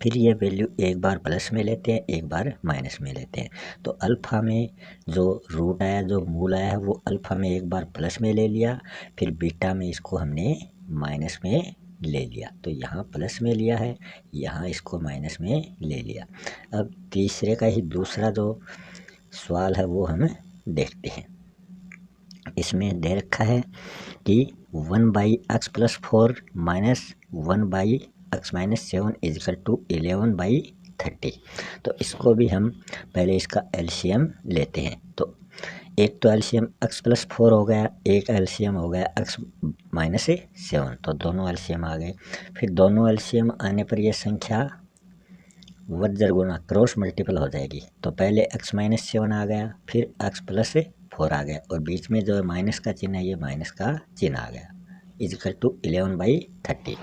फिर ये वैल्यू एक बार प्लस में लेते हैं, एक बार माइनस में लेते हैं। तो अल्फ़ा में जो रूट आया, जो मूल आया है, वो अल्फ़ा में एक बार प्लस में ले लिया, फिर बीटा में इसको हमने माइनस में ले लिया। तो यहाँ प्लस में लिया है, यहाँ इसको माइनस में ले लिया। अब तीसरे का ही दूसरा जो सवाल है वो हम देखते हैं। इसमें दे रखा है कि 1/x + 4 - 1/x - 7 = 11/30। तो इसको भी हम पहले इसका एलसीएम लेते हैं। तो एक तो एलसीएम x + 4 हो गया, एक एलसीएम हो गया x - 7, तो दोनों एलसीएम आ गए। फिर दोनों एलसीएम आने पर यह संख्या वर्जर गुणा क्रॉस मल्टीपल हो जाएगी। तो पहले x - 7 आ गया, फिर x + 4 आ गया, और बीच में जो माइनस का चिन्ह है ये माइनस का चिन्ह आ गया, = 11/30।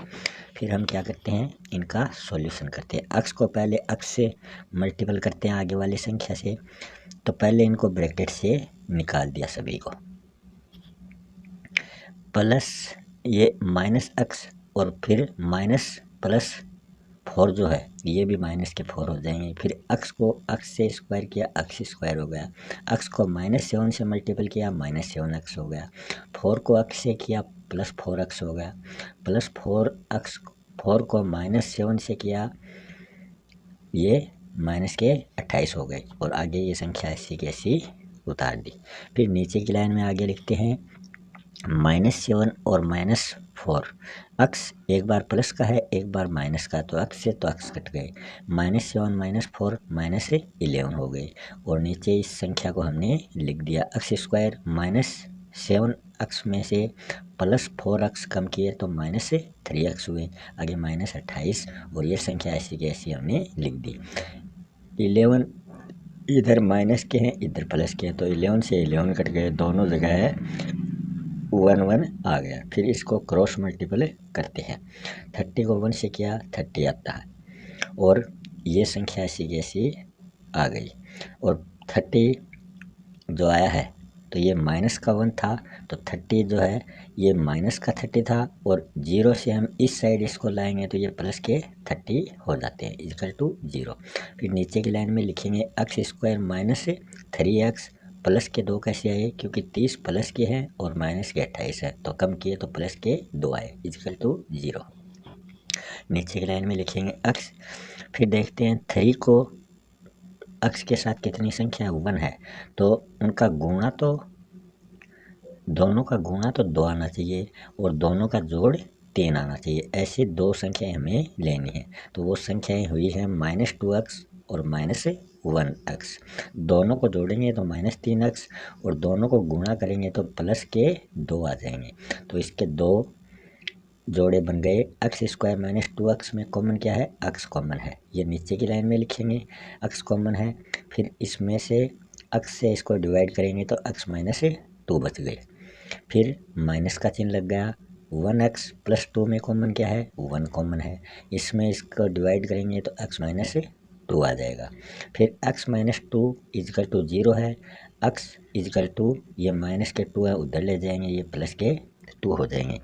फिर हम क्या करते हैं, इनका सॉल्यूशन करते हैं। x को पहले x से मल्टीपल करते हैं आगे वाली संख्या से, तो पहले इनको ब्रैकेट से निकाल दिया सभी को, प्लस ये -x और फिर -+4 जो है ये भी -4 हो जाएंगे। फिर x को x से स्क्वायर किया, x² हो गया। x को -7 से मल्टीपल किया, -7x हो गया। 4 को x से किया, +4x हो गया। +4x, 4 को -7 से किया, ये -28 हो गई, और आगे ये संख्या ऐसी की ऐसी उतार दी। फिर नीचे की लाइन में आगे लिखते हैं -7 और -4, x एक बार प्लस का है, एक बार माइनस का, तो x से तो x कट गए, -7 - 4 -11 हो गए। और नीचे इस संख्या को हमने लिख दिया, x² -7x में से +4x कम किए तो -3x हुए, आगे -28, और ये संख्या ऐसी की ऐसी हमने लिख दी। इधर माइनस के हैं, इधर प्लस के हैं, तो 11 से 11 कट गए, दोनों जगह है 1 1 आ गया। फिर इसको क्रॉस मल्टीपल करते हैं। 30 को 1 से किया 30 आता है, और ये संख्या ऐसी की ऐसी आ गई। और 30 जो आया है तो ये माइनस का 1 था, तो 30 जो है ये माइनस का 30 था, और 0 से हम इस साइड इसको लाएंगे तो ये प्लस के 30 हो जाते हैं, इक्वल टू 0। फिर नीचे की लाइन में लिखेंगे x square minus 3x plus के 2 कैसे आए, क्योंकि 30 प्लस के हैं और माइनस के 28 है, तो कम किए तो प्लस के 2 आए, इक्वल टू 0। नीचे की लाइन में लिखेंगे x। फिर देखते हैं 3 को x के साथ कितनी संख्या 1 है, तो उनका गुणा तो दोनों का गुणा तो 2 आना चाहिए, और दोनों का जोड़ 3 आना चाहिए। ऐसी दो संख्याएं हमें लेनी है, तो वो संख्याएं हुई हैं -2x और -1x। दोनों को जोड़ेंगे तो -3x, और दोनों को गुणा करेंगे तो प्लस के 2 आ जाएंगे। तो इसके दो जोड़े बन गए। एक्स स्क्वायर -2x में कॉमन क्या है, x कॉमन है, ये नीचे की लाइन में लिखेंगे x कॉमन है। फिर इसमें से x से इसको डिवाइड करेंगे तो x -2 बच गए। फिर माइनस का चिन्ह लग गया। 1x प्लस 2 में कॉमन क्या है, 1 कॉमन है, इसमें इसको डिवाइड करेंगे तो x -2 आ जाएगा। फिर x -2 इजकल टू 0 है, x इजकल टू ये माइनस के 2 है उधर ले जाएंगे, ये प्लस के 2 हो जाएंगे।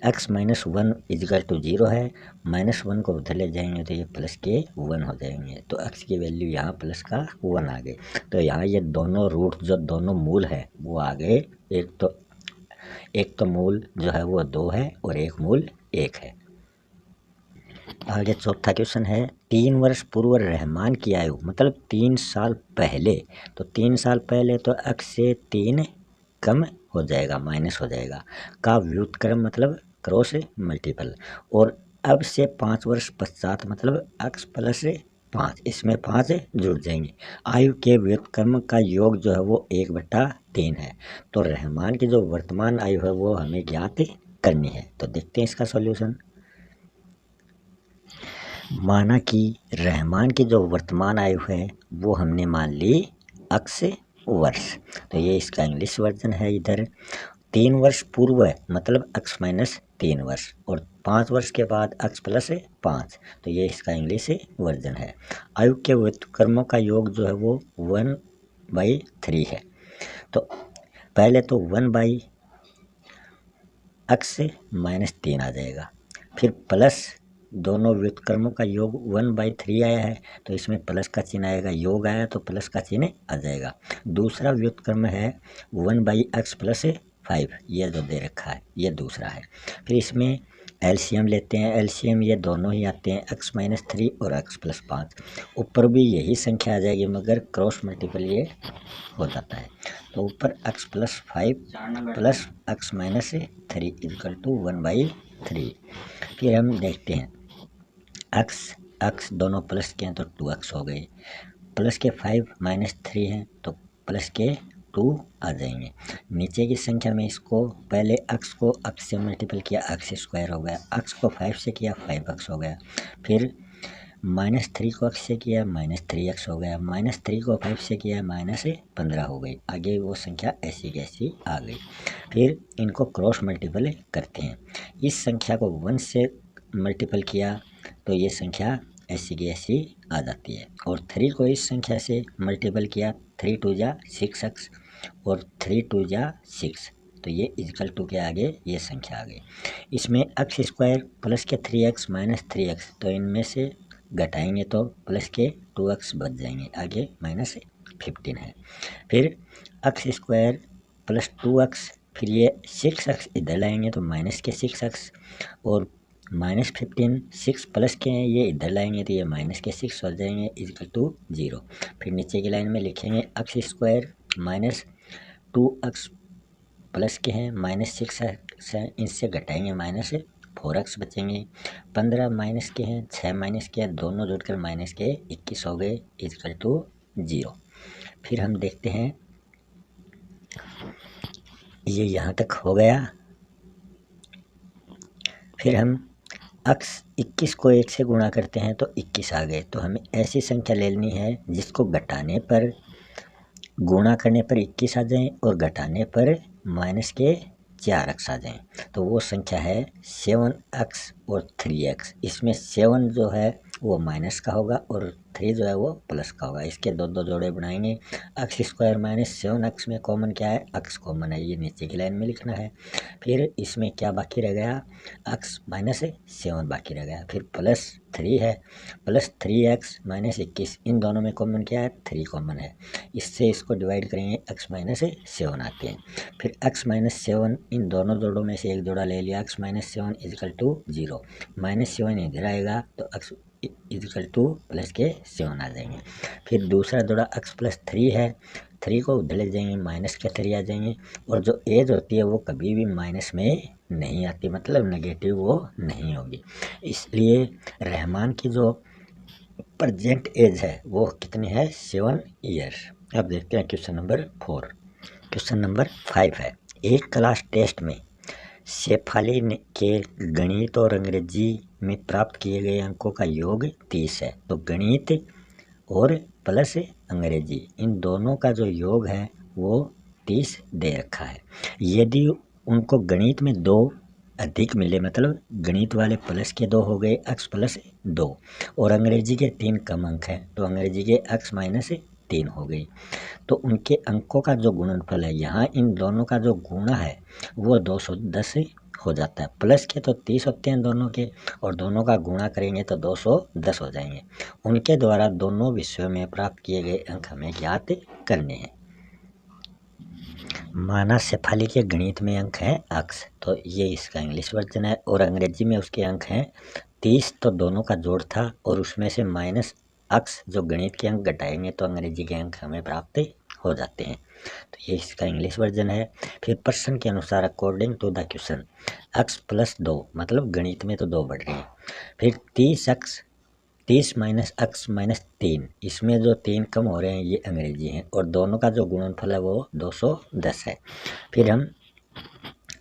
x -1 इजकल टू 0 है, -1 को उधर ले जाएंगे तो ये प्लस के 1 हो जाएंगे, तो x की वैल्यू यहाँ प्लस का 1 आ गई। तो यहाँ ये दोनों रूट जो दोनों मूल है वो आ गए। एक तो मूल जो है वो 2 है और एक मूल 1 है। आगे चौथा क्वेश्चन है, 3 वर्ष पूर्व रहमान की आयु, मतलब 3 साल पहले, तो 3 साल पहले तो x से 3 कम हो जाएगा, माइनस हो जाएगा, का व्युत्क्रम मतलब क्रॉस मल्टीपल, और अब से 5 वर्ष पश्चात मतलब x प्लस 5, इसमें 5 जुड़ जाएंगे। आयु के व्युत्क्रम का योग जो है वो 1/3 है। तो रहमान की जो वर्तमान आयु है वो हमें ज्ञात करनी है। तो देखते हैं इसका सॉल्यूशन। माना कि रहमान की जो वर्तमान आयु है वो हमने मान ली x वर्ष, तो ये इसका इंग्लिश वर्जन है। इधर 3 वर्ष पूर्व है मतलब x -3 वर्ष, और 5 वर्ष के बाद x प्लस 5, तो ये इसका इंग्लिश वर्जन है। आयु के व्युत्क्रमों का योग जो है वो 1/3 है। तो पहले तो 1/x -3 आ जाएगा, फिर प्लस दोनों व्युत्क्रमों का योग 1/3 आया है, तो इसमें प्लस का चिन्ह आएगा, योग आया तो प्लस का चिन्ह आ जाएगा। दूसरा व्युत्क्रम है 1/x प्लस 5, ये जो दे रखा है ये दूसरा है। फिर इसमें एलसीएम लेते हैं, एलसीएम ये दोनों ही आते हैं x -3 और x + 5, ऊपर भी यही संख्या आ जाएगी मगर क्रॉस मल्टीपल ये हो जाता है। तो ऊपर x + 5 plus x -3 equal to 1/3। फिर हम देखते हैं x दोनों प्लस के हैं तो 2x हो गए, प्लस के 5 -3 हैं तो प्लस के 2 आ जाएंगे। नीचे की संख्या में इसको पहले x को x से मल्टीपल किया, x² हो गया, x को 5 से किया 5x हो गया, फिर -3 को x से किया -3x हो गया, -3 को 5 से किया -15 हो गई। आगे वो संख्या ऐसी कैसी आ गई। फिर इनको क्रॉस मल्टीपल करते हैं, इस संख्या को 1 से मल्टीपल किया तो ये संख्या ऐसी की ऐसी आ जाती है, और 3 को इस संख्या से मल्टीपल किया, 3 2 जा 6x और 3 2 जा 6, तो ये इक्वल टू के आगे ये संख्या आ गई। इसमें x² प्लस के 3x -3x, तो इनमें से घटाएंगे तो प्लस के 2x बच जाएंगे, आगे -15 है। फिर x² प्लस 2x, फिर ये 6x इधर लाएंगे तो माइनस के 6x, और -15 6 प्लस के हैं ये इधर लाएंगे तो ये माइनस के 6 हो जाएंगे, इक्वल टू 0। फिर नीचे की लाइन में लिखेंगे x² -2x प्लस के हैं -6x है, इनसे घटाएंगे -4x बचेंगे, 15 माइनस के हैं 6 माइनस के हैं, दोनों जोड़कर माइनस के 21 हो गए, इक्वल टू 0। फिर हम देखते हैं ये यहाँ तक हो गया। फिर हम x 21 को 1 से गुणा करते हैं तो 21 आ गए, तो हमें ऐसी संख्या लेनी है जिसको घटाने पर गुणा करने पर 21 आ जाएं और घटाने पर माइनस के 4 अक्स आ जाएं, तो वो संख्या है 7x और 3x। इसमें 7 जो है वो माइनस का होगा और 3 जो है वो प्लस का होगा। इसके दो दो जोड़े बनाएंगे। एक्स स्क्वायर माइनस 7x में कॉमन क्या है? x कॉमन है, ये नीचे की लाइन में लिखना है। फिर इसमें क्या बाकी रह गया? x माइनस 7 बाकी रह गया। फिर प्लस 3 है, प्लस 3x माइनस 21, इन दोनों में कॉमन क्या है? 3 कॉमन है। इससे इसको डिवाइड करेंगे, x माइनस 7 आते हैं। फिर x माइनस 7, इन दोनों जोड़ों में से एक जोड़ा ले लिया, x minus 7 equal to 0, minus 7 इधर आएगा तो x इजिकल टू प्लस के 7 आ जाएंगे। फिर दूसरा जोड़ा x प्लस 3 है, 3 को उधर ले जाएंगे, माइनस के 3 आ जाएंगे। और जो एज होती है वो कभी भी माइनस में नहीं आती, मतलब नेगेटिव वो नहीं होगी। इसलिए रहमान की जो प्रेजेंट एज है वो कितनी है? 7 ईयर्स। अब देखते हैं क्वेश्चन नंबर 4। क्वेश्चन नंबर 5 है, एक क्लास टेस्ट में शेफाली के गणित और अंग्रेजी में प्राप्त किए गए अंकों का योग 30 है। तो गणित और प्लस अंग्रेजी, इन दोनों का जो योग है वो 30 दे रखा है। यदि उनको गणित में 2 अधिक मिले, मतलब गणित वाले प्लस के 2 हो गए, x प्लस 2, और अंग्रेजी के 3 कम अंक हैं, तो अंग्रेजी के x माइनस 3 हो गई, तो उनके अंकों का जो गुणनफल है, यहाँ इन दोनों का जो गुणा है वो 210 हो जाता है। प्लस के तो 30 होते हैं दोनों के, और दोनों का गुणा करेंगे तो 210 हो जाएंगे। उनके द्वारा दोनों विषयों में प्राप्त किए गए अंक हमें ज्ञात करने हैं। माना शेफाली के गणित में अंक हैं x, तो ये इसका इंग्लिश वर्जन है, और अंग्रेजी में उसके अंक हैं 30, तो दोनों का जोड़ था, और उसमें से माइनस x जो गणित के अंक घटाएंगे तो अंग्रेजी के अंक हमें प्राप्त हो जाते हैं। तो ये इसका इंग्लिश वर्जन है। फिर प्रश्न के अनुसार according to the question x plus 2, मतलब गणित में तो 2 बढ़ रहे हैं। फिर 30 माइनस x माइनस 3, इसमें जो 3 कम हो रहे हैं ये अंग्रेजी हैं, और दोनों का जो गुणनफल है वो 210 है। फिर हम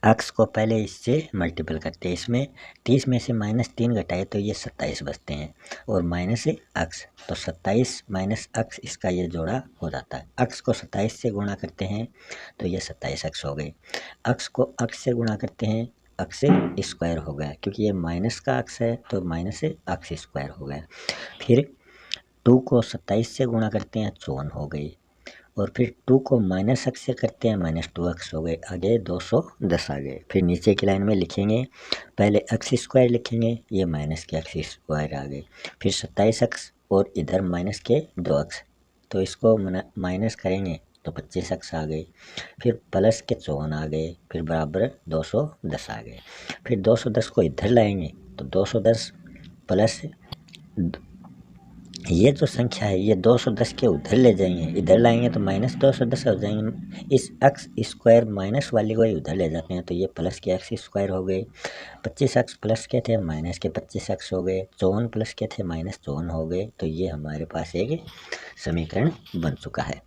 x को पहले इससे मल्टीपल करते हैं, इसमें 30 में से माइनस 3 घटाए तो ये 27 बचते हैं, और माइनस x, तो 27 माइनस x, इसका ये जोड़ा हो जाता है। x को 27 से गुणा करते हैं तो ये 27x हो गए। x को x से गुणा करते हैं, x स्क्वायर हो गया, क्योंकि ये माइनस का x है तो माइनस x स्क्वायर हो गया। फिर 2 को 27 से गुणा करते हैं, 54 हो गई, और फिर 2 को माइनस x से करते हैं, माइनस 2x हो गए, आगे 210 आ गए। फिर नीचे की लाइन में लिखेंगे, पहले x स्क्वायर लिखेंगे, ये माइनस के x स्क्वायर आ गए, फिर 27x और इधर माइनस के 2x, तो इसको माइनस करेंगे तो 25x आ गए, फिर प्लस के 54 आ गए, फिर बराबर 210 आ गए। फिर 210 को इधर लाएंगे तो 210 प्लस ये जो संख्या है ये 210 के उधर ले जाएंगे, इधर लाएंगे तो माइनस 210 हो जाएंगे। इस x स्क्वायर माइनस वाली को उधर ले जाते हैं तो ये प्लस के x स्क्वायर हो गए। 25x प्लस के थे, माइनस के 25x हो गए। 54 प्लस के थे, माइनस 54 हो गए। तो ये हमारे पास एक समीकरण बन चुका है।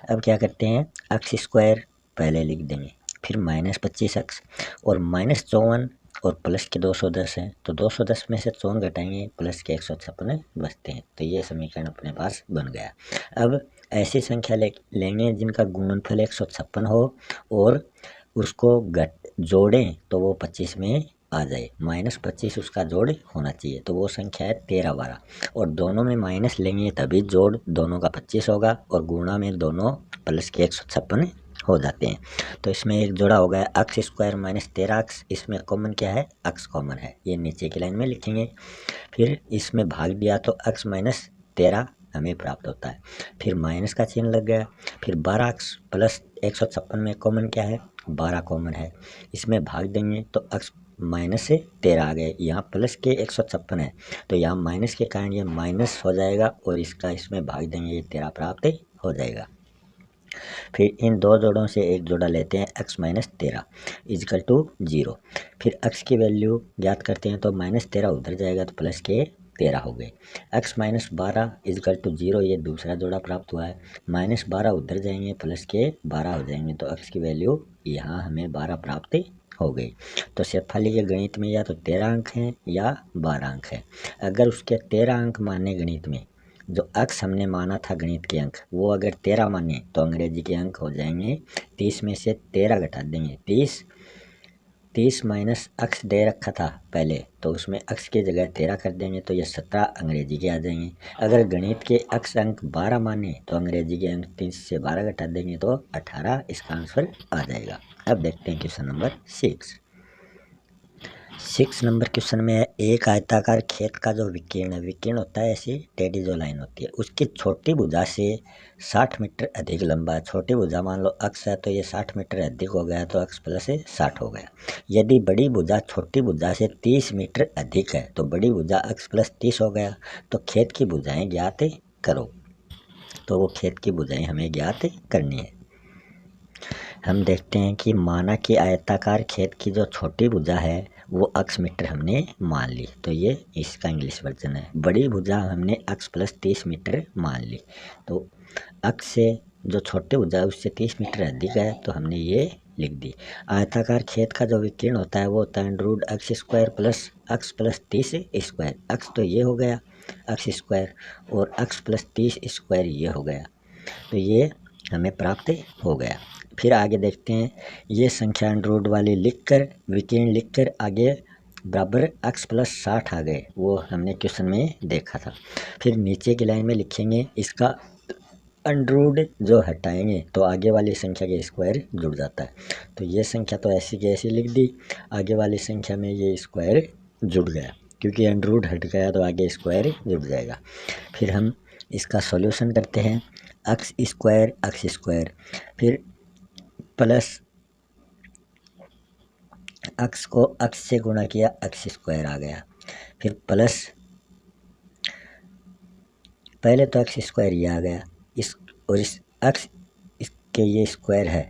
अब क्या करते हैं, x स्क्वायर पहले लिख देंगे, फिर माइनस 25x और माइनस 54 और प्लस के 210 हैं, तो 210 में से 54 घटाएंगे, प्लस के 156 बचते हैं। तो ये समीकरण अपने पास बन गया। अब ऐसी संख्या लेंगे जिनका गुणनफल 156 हो और उसको जोड़ें तो वो 25 में आ जाए, माइनस 25 उसका जोड़ होना चाहिए, तो वो संख्या है 13 12, और दोनों में माइनस लेंगे तभी जोड़ दोनों का 25 होगा, और गुणा में दोनों प्लस के 156 हो जाते हैं। तो इसमें एक जोड़ा हो गया x स्क्वायर माइनस 13x, इसमें कॉमन क्या है? x कॉमन है, ये नीचे की लाइन में लिखेंगे। फिर इसमें भाग दिया तो x माइनस 13 हमें प्राप्त होता है, फिर माइनस का चिन्ह लग गया। फिर 12x प्लस 156 में कॉमन क्या है? 12 कॉमन है, इसमें भाग देंगे तो x माइनस से 13 आ गए, यहाँ प्लस के 156 है तो यहाँ माइनस के कारण ये माइनस हो जाएगा, और इसका इसमें भाग देंगे, ये 13 प्राप्त हो जाएगा। फिर इन दो जोड़ों से एक जोड़ा लेते हैं, x माइनस 13 इजकल टू 0। फिर x की वैल्यू ज्ञात करते हैं तो माइनस 13 उधर जाएगा तो प्लस के 13 हो गए। x माइनस 12 इजकल टू 0, ये दूसरा जोड़ा प्राप्त हुआ है। माइनस 12 उधर जाएंगे, प्लस के 12 हो जाएंगे, तो x की वैल्यू यहाँ हमें 12 प्राप्त हो गई। तो शेफाली के गणित में या तो 13 अंक हैं या 12 अंक हैं। अगर उसके 13 अंक माने गणित में जो अक्स हमने माना था गणित के अंक, वो अगर 13 माने तो अंग्रेजी के अंक हो जाएंगे 30 में से 13 घटा देंगे 30 माइनस अक्स दे रखा था पहले, तो उसमें अक्स की जगह 13 कर देंगे तो ये 17 अंग्रेजी के आ जाएंगे। अगर गणित के अक्स अंक 12 माने तो अंग्रेजी के अंक 30 से 12 घटा देंगे तो 18 इसका आंसर आ जाएगा। अब देखते हैं क्वेश्चन नंबर 6 नंबर क्वेश्चन में है, एक आयताकार खेत का जो विकीर्ण होता है, ऐसी टेढ़ी जो लाइन होती है, उसकी छोटी भुजा से 60 मीटर अधिक लंबा है। छोटी भुजा मान लो अक्स है तो ये 60 मीटर अधिक हो गया तो अक्स प्लस 60 हो गया। यदि बड़ी भुजा छोटी भुजा से 30 मीटर अधिक है तो बड़ी भुजा अक्स प्लस 30 हो गया। तो खेत की भुजाएं ज्ञात करो। तो वो खेत की भुजाएं हमें ज्ञात करनी है। हम देखते हैं कि माना कि आयताकार खेत की जो छोटी भुजा है वो अक्स मीटर हमने मान ली, तो ये इसका इंग्लिश वर्जन है। बड़ी भुजा हमने अक्स प्लस 30 मीटर मान ली, तो अक्स से जो छोटी भुजा है उससे 30 मीटर अधिक है तो हमने ये लिख दी। आयताकार खेत का जो विकीर्ण होता है वो होता है रूट अक्स स्क्वायर प्लस अक्स प्लस 30 स्क्वायर। अक्स तो ये हो गया अक्स स्क्वायर और अक्स प्लस 30 स्क्वायर ये हो गया, तो ये हमें प्राप्त हो गया। फिर आगे देखते हैं, ये संख्या रूट वाली लिखकर विकीर्ण लिखकर आगे बराबर अक्स प्लस 60 आ गए, वो हमने क्वेश्चन में देखा था। फिर नीचे की लाइन में लिखेंगे इसका अंडरूड जो हटाएंगे तो आगे वाली संख्या के स्क्वायर जुड़ जाता है, तो ये संख्या तो ऐसी की ऐसी लिख दी, आगे वाली संख्या में ये स्क्वायर जुड़ गया, क्योंकि अंडरूड हट गया तो आगे स्क्वायर जुड़ जाएगा। फिर हम इसका सॉल्यूशन करते हैं, अक्स स्क्वायर फिर प्लस अक्स को अक्स से गुणा किया अक्स स्क्वायर आ गया, फिर प्लस पहले तो अक्स स्क्वायर ये आ गया, इस और इस अक्स इसके ये स्क्वायर है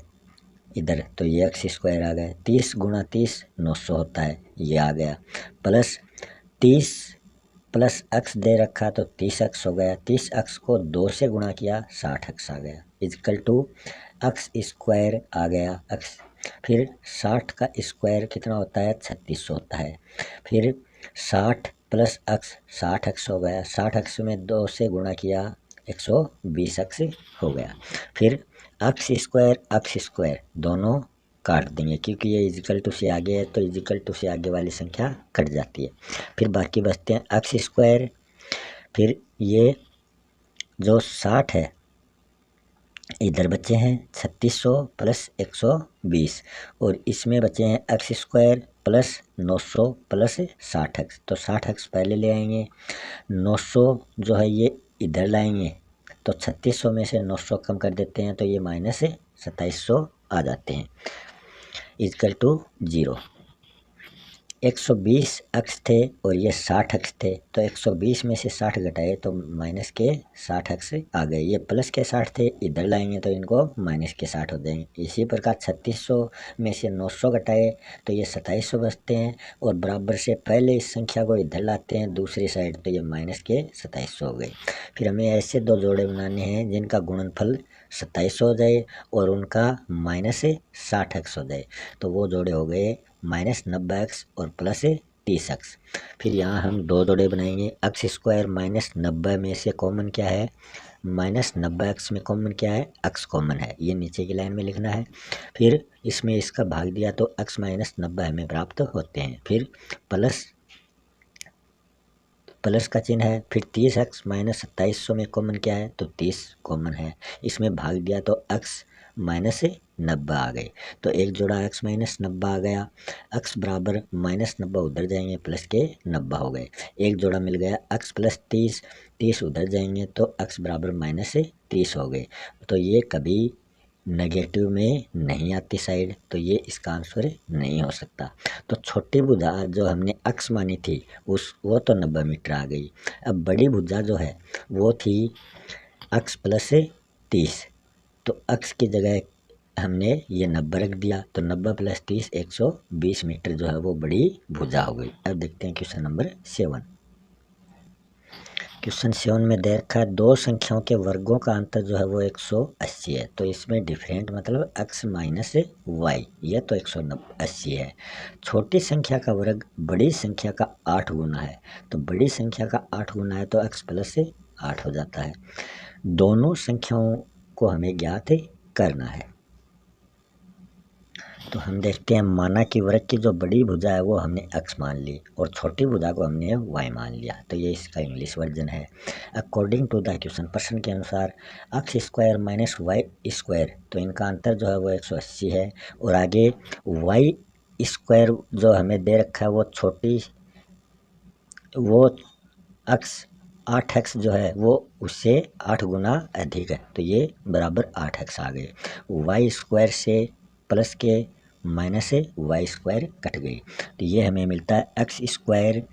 इधर तो ये अक्स स्क्वायर आ गया। 30 गुणा 30 900 होता है, ये आ गया। प्लस 30 प्लस अक्स दे रखा तो 30 अक्स हो गया, 30 अक्स को 2 से गुणा किया 60 अक्स आ गया, इक्वल टू अक्स स्क्वायर आ गया अक्स। फिर 60 का स्क्वायर कितना होता है 3600 होता है। फिर 60 प्लस अक्स 60 अक्स हो गया, 60 अक्स में 2 से गुणा किया 120 अक्स हो गया। फिर अक्स स्क्वायर दोनों काट देंगे, क्योंकि ये इजिकल टू से आगे है तो इजिकल टू से आगे वाली संख्या कट जाती है। फिर बाकी बचते हैं अक्स स्क्वायर, फिर ये जो 60 है इधर बचे हैं 3600 प्लस 120 और इसमें बचे हैं अक्स स्क्वायर प्लस 900 प्लस 60 अक्स, तो 60 अक्स पहले ले आएंगे, 900 जो है ये इधर लाएंगे तो 3600 में से 900 कम कर देते हैं तो ये माइनस 2700 आ जाते हैं, इक्वल टू 0। 120 अक्स थे और ये 60 अक्स थे, तो 120 में से 60 घटाए तो माइनस के 60 अक्स आ गए। ये प्लस के 60 थे, इधर लाएंगे तो इनको माइनस के 60 हो जाएंगे। इसी प्रकार 3600 में से 900 घटाए तो ये 2700 बचते हैं और बराबर से पहले इस संख्या को इधर लाते हैं दूसरी साइड तो ये माइनस के 2700 हो गए। फिर हमें ऐसे दो जोड़े बनाने हैं जिनका गुणनफल 2700 हो जाए और उनका माइनस 60 अक्स हो जाए, तो वो जोड़े हो गए माइनस 90 अक्स और प्लस 30 अक्स। फिर यहाँ हम दो जोड़े बनाएंगे, अक्स स्क्वायर माइनस 90 में से कॉमन क्या है माइनस 90 अक्स में कॉमन क्या है अक्स कॉमन है, ये नीचे की लाइन में लिखना है। फिर इसमें इसका भाग दिया तो अक्स माइनस 90 हमें प्राप्त होते हैं। फिर प्लस का चिन्ह है, फिर 30 अक्स माइनस 2700 में कॉमन क्या है तो 30 कॉमन है, इसमें भाग दिया तो अक्स माइनस 90 आ गए, तो एक जोड़ा अक्स माइनस 90 आ गया, अक्स बराबर माइनस 90 उधर जाएंगे प्लस के 90 हो गए। एक जोड़ा मिल गया अक्स प्लस 30 उधर जाएंगे तो अक्स बराबर माइनस 30 हो गए, तो ये कभी नेगेटिव में नहीं आती साइड, तो ये इसका आंसर नहीं हो सकता। तो छोटी भुजा जो हमने अक्स मानी थी वो तो 90 मीटर आ गई। अब बड़ी भुजा जो है वो थी अक्स प्लस 30, तो अक्स की जगह हमने ये 90 रख दिया, तो 90 प्लस 30 120 मीटर जो है वो बड़ी भुजा हो गई। अब देखते हैं क्वेश्चन नंबर 7। क्वेश्चन 7 में दे रखा है दो संख्याओं के वर्गों का अंतर जो है वो 180 है, तो इसमें डिफरेंट मतलब x माइनस वाई, यह तो 180 है। छोटी संख्या का वर्ग बड़ी संख्या का 8 गुना है, तो बड़ी संख्या का 8 गुना है तो x प्लस 8 हो जाता है। दोनों संख्याओं को हमें ज्ञात करना है। तो हम देखते हैं, माना कि वृत्त की जो बड़ी भुजा है वो हमने x मान ली और छोटी भुजा को हमने y मान लिया। तो ये इसका इंग्लिश वर्जन है। अकॉर्डिंग टू द इक्वेशन, प्रश्न के अनुसार x square minus y square, तो इनका अंतर जो है वो 180 है। और आगे y स्क्वायर जो हमें दे रखा है वो छोटी, वो x 8x जो है वो उससे 8 गुना अधिक है, तो ये बराबर 8x आ गए। y स्क्वायर से प्लस के माइनस से वाई स्क्वायर कट गई, तो ये हमें मिलता है एक्स स्क्वायर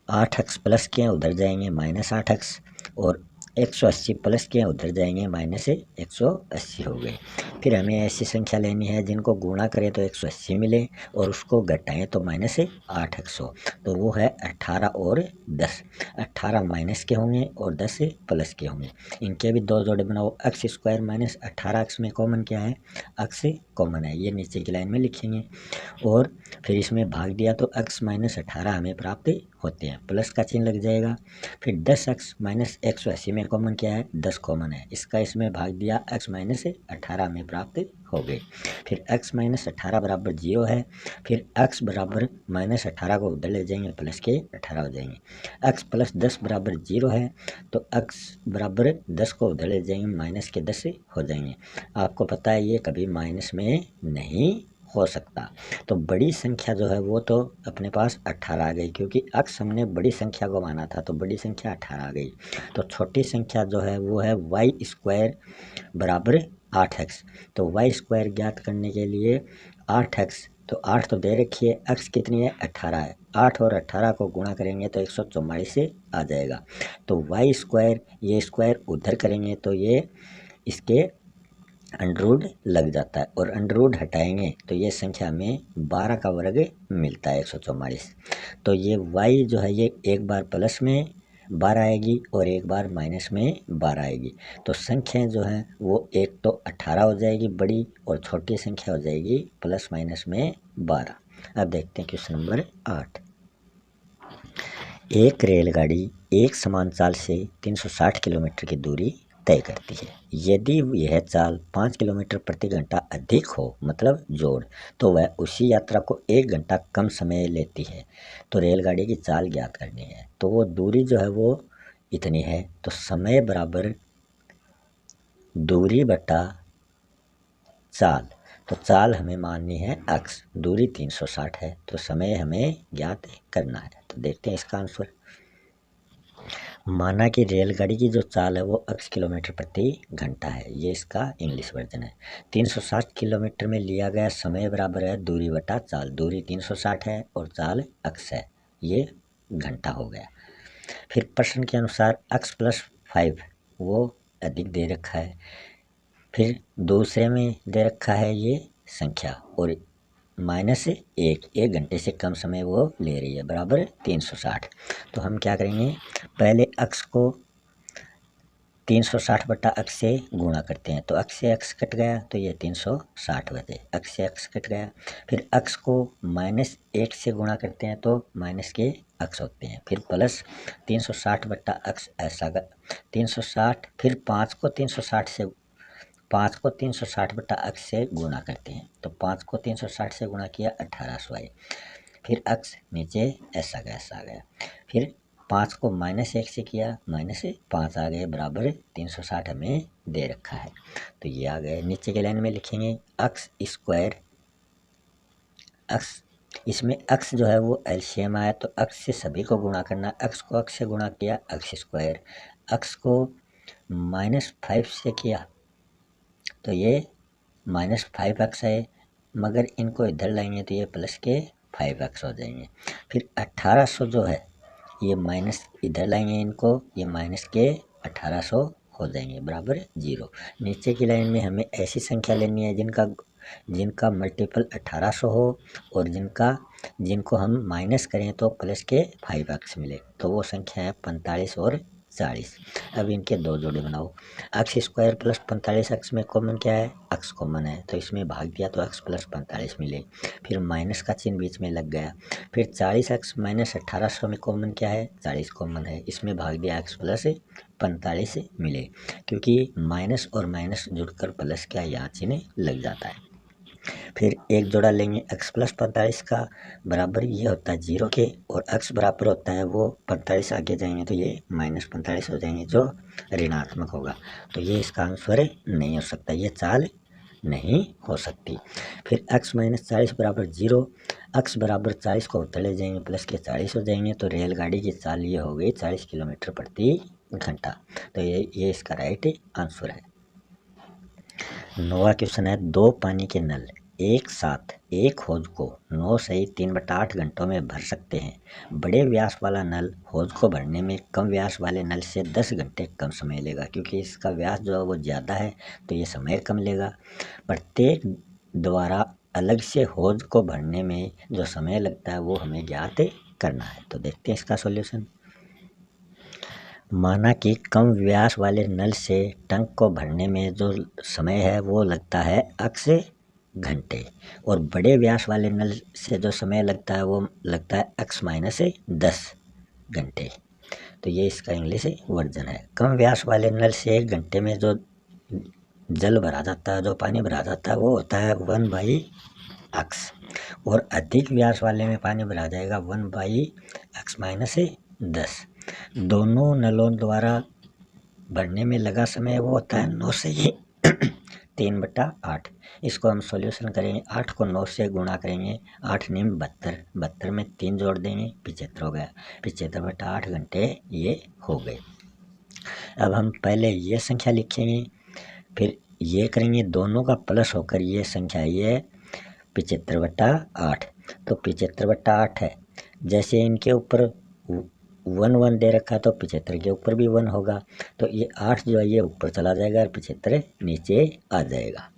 8x प्लस के उधर जाएंगे माइनस 8x, और 180 प्लस के उधर जाएंगे माइनस 180 हो गए। फिर हमें ऐसी संख्या लेनी है जिनको गुणा करें तो 180 मिले और उसको घटाएं तो माइनस 8x हो। तो वो है 18 और 10। 18 माइनस के होंगे और 10 प्लस के होंगे। इनके भी दो जोड़े बनाओ। एक्स स्क्वायर माइनस 18x में कॉमन क्या है? एक्स कॉमन है, ये नीचे की लाइन में लिखेंगे। और फिर इसमें भाग दिया तो x माइनस 18 हमें प्राप्त होते हैं, प्लस का चिन्ह लग जाएगा। फिर 10x माइनस 180 में कॉमन क्या है? 10 कॉमन है, इसका इसमें भाग दिया, x माइनस 18 हमें प्राप्त हो गए। फिर x माइनस 18 बराबर 0 है। फिर x बराबर माइनस 18 को उधर ले जाएंगे, प्लस के 18 हो जाएंगे। x प्लस 10 बराबर 0 है, तो x बराबर 10 को उधर ले जाएंगे, माइनस के 10 हो जाएंगे। आपको पता है ये कभी माइनस में नहीं हो सकता। तो बड़ी संख्या जो है वो तो अपने पास 18 आ गई, क्योंकि x हमने बड़ी संख्या को माना था, तो बड़ी संख्या 18 आ गई। तो छोटी संख्या जो है वो है वाई स्क्वायर बराबर 8x। तो वाई स्क्वायर ज्ञात करने के लिए 8x, तो 8 तो दे रखी है, x कितनी है? 18 है। 8 और 18 को गुणा करेंगे तो 144 से आ जाएगा। तो वाई स्क्वायर, ये स्क्वायर उधर करेंगे तो ये इसके अंडररूट लग जाता है, और अंडररूट हटाएंगे तो ये संख्या हमें 12 का वर्ग मिलता है, 144। तो ये y जो है ये एक बार प्लस में 12 आएगी और एक बार माइनस में 12 आएगी। तो संख्याएं जो हैं वो एक तो 18 हो जाएगी बड़ी, और छोटी संख्या हो जाएगी प्लस माइनस में 12। अब देखते हैं क्वेश्चन नंबर 8। एक रेलगाड़ी एक समान चाल से 360 किलोमीटर की दूरी तय करती है। यदि यह चाल 5 किलोमीटर प्रति घंटा अधिक हो, मतलब जोड़, तो वह उसी यात्रा को 1 घंटा कम समय लेती है। तो रेलगाड़ी की चाल ज्ञात करनी है। तो वो दूरी जो है वो इतनी है, तो समय बराबर दूरी बटा चाल। तो चाल हमें माननी है x, दूरी 360 है, तो समय हमें ज्ञात करना है। तो देखते हैं इसका आंसर। माना कि रेलगाड़ी की जो चाल है वो x किलोमीटर प्रति घंटा है, ये इसका इंग्लिश वर्जन है। 360 किलोमीटर में लिया गया समय बराबर है दूरी बटा चाल। दूरी 360 है और चाल x है, ये घंटा हो गया। फिर प्रश्न के अनुसार x प्लस 5 वो अधिक दे रखा है। फिर दूसरे में दे रखा है ये संख्या, और माइनस 1 घंटे से कम समय वो ले रही है, बराबर 360। तो हम क्या करेंगे, पहले x को 360 बटा x से गुणा करते हैं, तो x से x कट गया तो ये 360 बचे, x से x कट गया। फिर x को माइनस 1 से गुणा करते हैं तो माइनस के x होते हैं। फिर प्लस 360 बटा x ऐसा 360। फिर 5 को 360 बटा x से गुणा करते हैं, तो 5 को 360 से गुणा किया 1800 आए। फिर x नीचे ऐसा आ गया। फिर 5 को माइनस 1 से किया, माइनस 5 आ गए, बराबर 360 हमें दे रखा है, तो ये आ गए। नीचे के लाइन में लिखेंगे x स्क्वायर, x, इसमें x जो है वो एलसीएम आया, तो x से सभी को गुणा करना, x को x से गुणा किया x स्क्वायर, x को माइनस 5 से किया तो ये माइनस 5x है, मगर इनको इधर लाएंगे तो ये प्लस के 5x हो जाएंगे। फिर 1800 जो है ये माइनस इधर लाएंगे इनको, ये माइनस के 1800 हो जाएंगे, बराबर 0। नीचे की लाइन में हमें ऐसी संख्या लेनी है जिनका मल्टीपल 1800 हो, और जिनको हम माइनस करें तो प्लस के 5x मिले। तो वो संख्या है 45 और 40। अब इनके दो जोड़े बनाओ। x स्क्वायर प्लस 45 x में कॉमन क्या है, x कॉमन है, तो इसमें भाग दिया तो x प्लस 45 मिले। फिर माइनस का चिन्ह बीच में लग गया। फिर 40x माइनस 1800 में कॉमन क्या है, 40 कॉमन है, इसमें भाग दिया x प्लस 45 मिले। क्योंकि माइनस और माइनस जुड़कर प्लस क्या यहाँ चिन्ह लग जाता है। फिर एक जोड़ा लेंगे x प्लस 45 का, बराबर ये होता है 0 के, और x बराबर होता है वो 45 आगे जाएंगे तो ये माइनस 45 हो जाएंगे जो ऋणात्मक होगा। तो ये इसका आंसर नहीं हो सकता, ये चाल नहीं हो सकती। फिर x माइनस 40 बराबर 0, x बराबर 40 को उधर ले जाएंगे प्लस के 40 हो जाएंगे, तो रेलगाड़ी की चाल ये हो गई 40 किलोमीटर प्रति घंटा। तो ये इसका राइट आंसर है। 9वां क्वेश्चन है, दो पानी के नल एक साथ एक हौज को 9 सही 3/8 घंटों में भर सकते हैं। बड़े व्यास वाला नल हौज को भरने में कम व्यास वाले नल से 10 घंटे कम समय लेगा। क्योंकि इसका व्यास जो है वो ज़्यादा है तो ये समय कम लेगा। प्रत्येक द्वारा अलग से हौज को भरने में जो समय लगता है वो हमें ज्ञात करना है। तो देखते हैं इसका सॉल्यूशन। माना कि कम व्यास वाले नल से टंक को भरने में जो समय है वो लगता है x घंटे, और बड़े व्यास वाले नल से जो समय लगता है वो लगता है x माइनस 10 घंटे। तो ये इसका इंग्लिश वर्जन है। कम व्यास वाले नल से 1 घंटे में जो जल भरा जाता है, जो पानी भरा जाता है वो होता है 1/x, और अधिक व्यास वाले में पानी भरा जाएगा 1/x माइनस 10। दोनों नलों द्वारा भरने में लगा समय वो होता है 9 से 3/8। इसको हम सॉल्यूशन करेंगे, 8 को 9 से गुणा करेंगे, 8 निम 72, 72 में 3 जोड़ देंगे 75 हो गया। 75/8 घंटे ये हो गए। अब हम पहले ये संख्या लिखेंगे, फिर ये करेंगे, दोनों का प्लस होकर ये संख्या ये 75/8। तो 75/8 है, जैसे इनके ऊपर 1 दे रखा है तो 75 के ऊपर भी 1 होगा, तो ये 8 जो है ये ऊपर चला जाएगा और 75 नीचे आ जाएगा।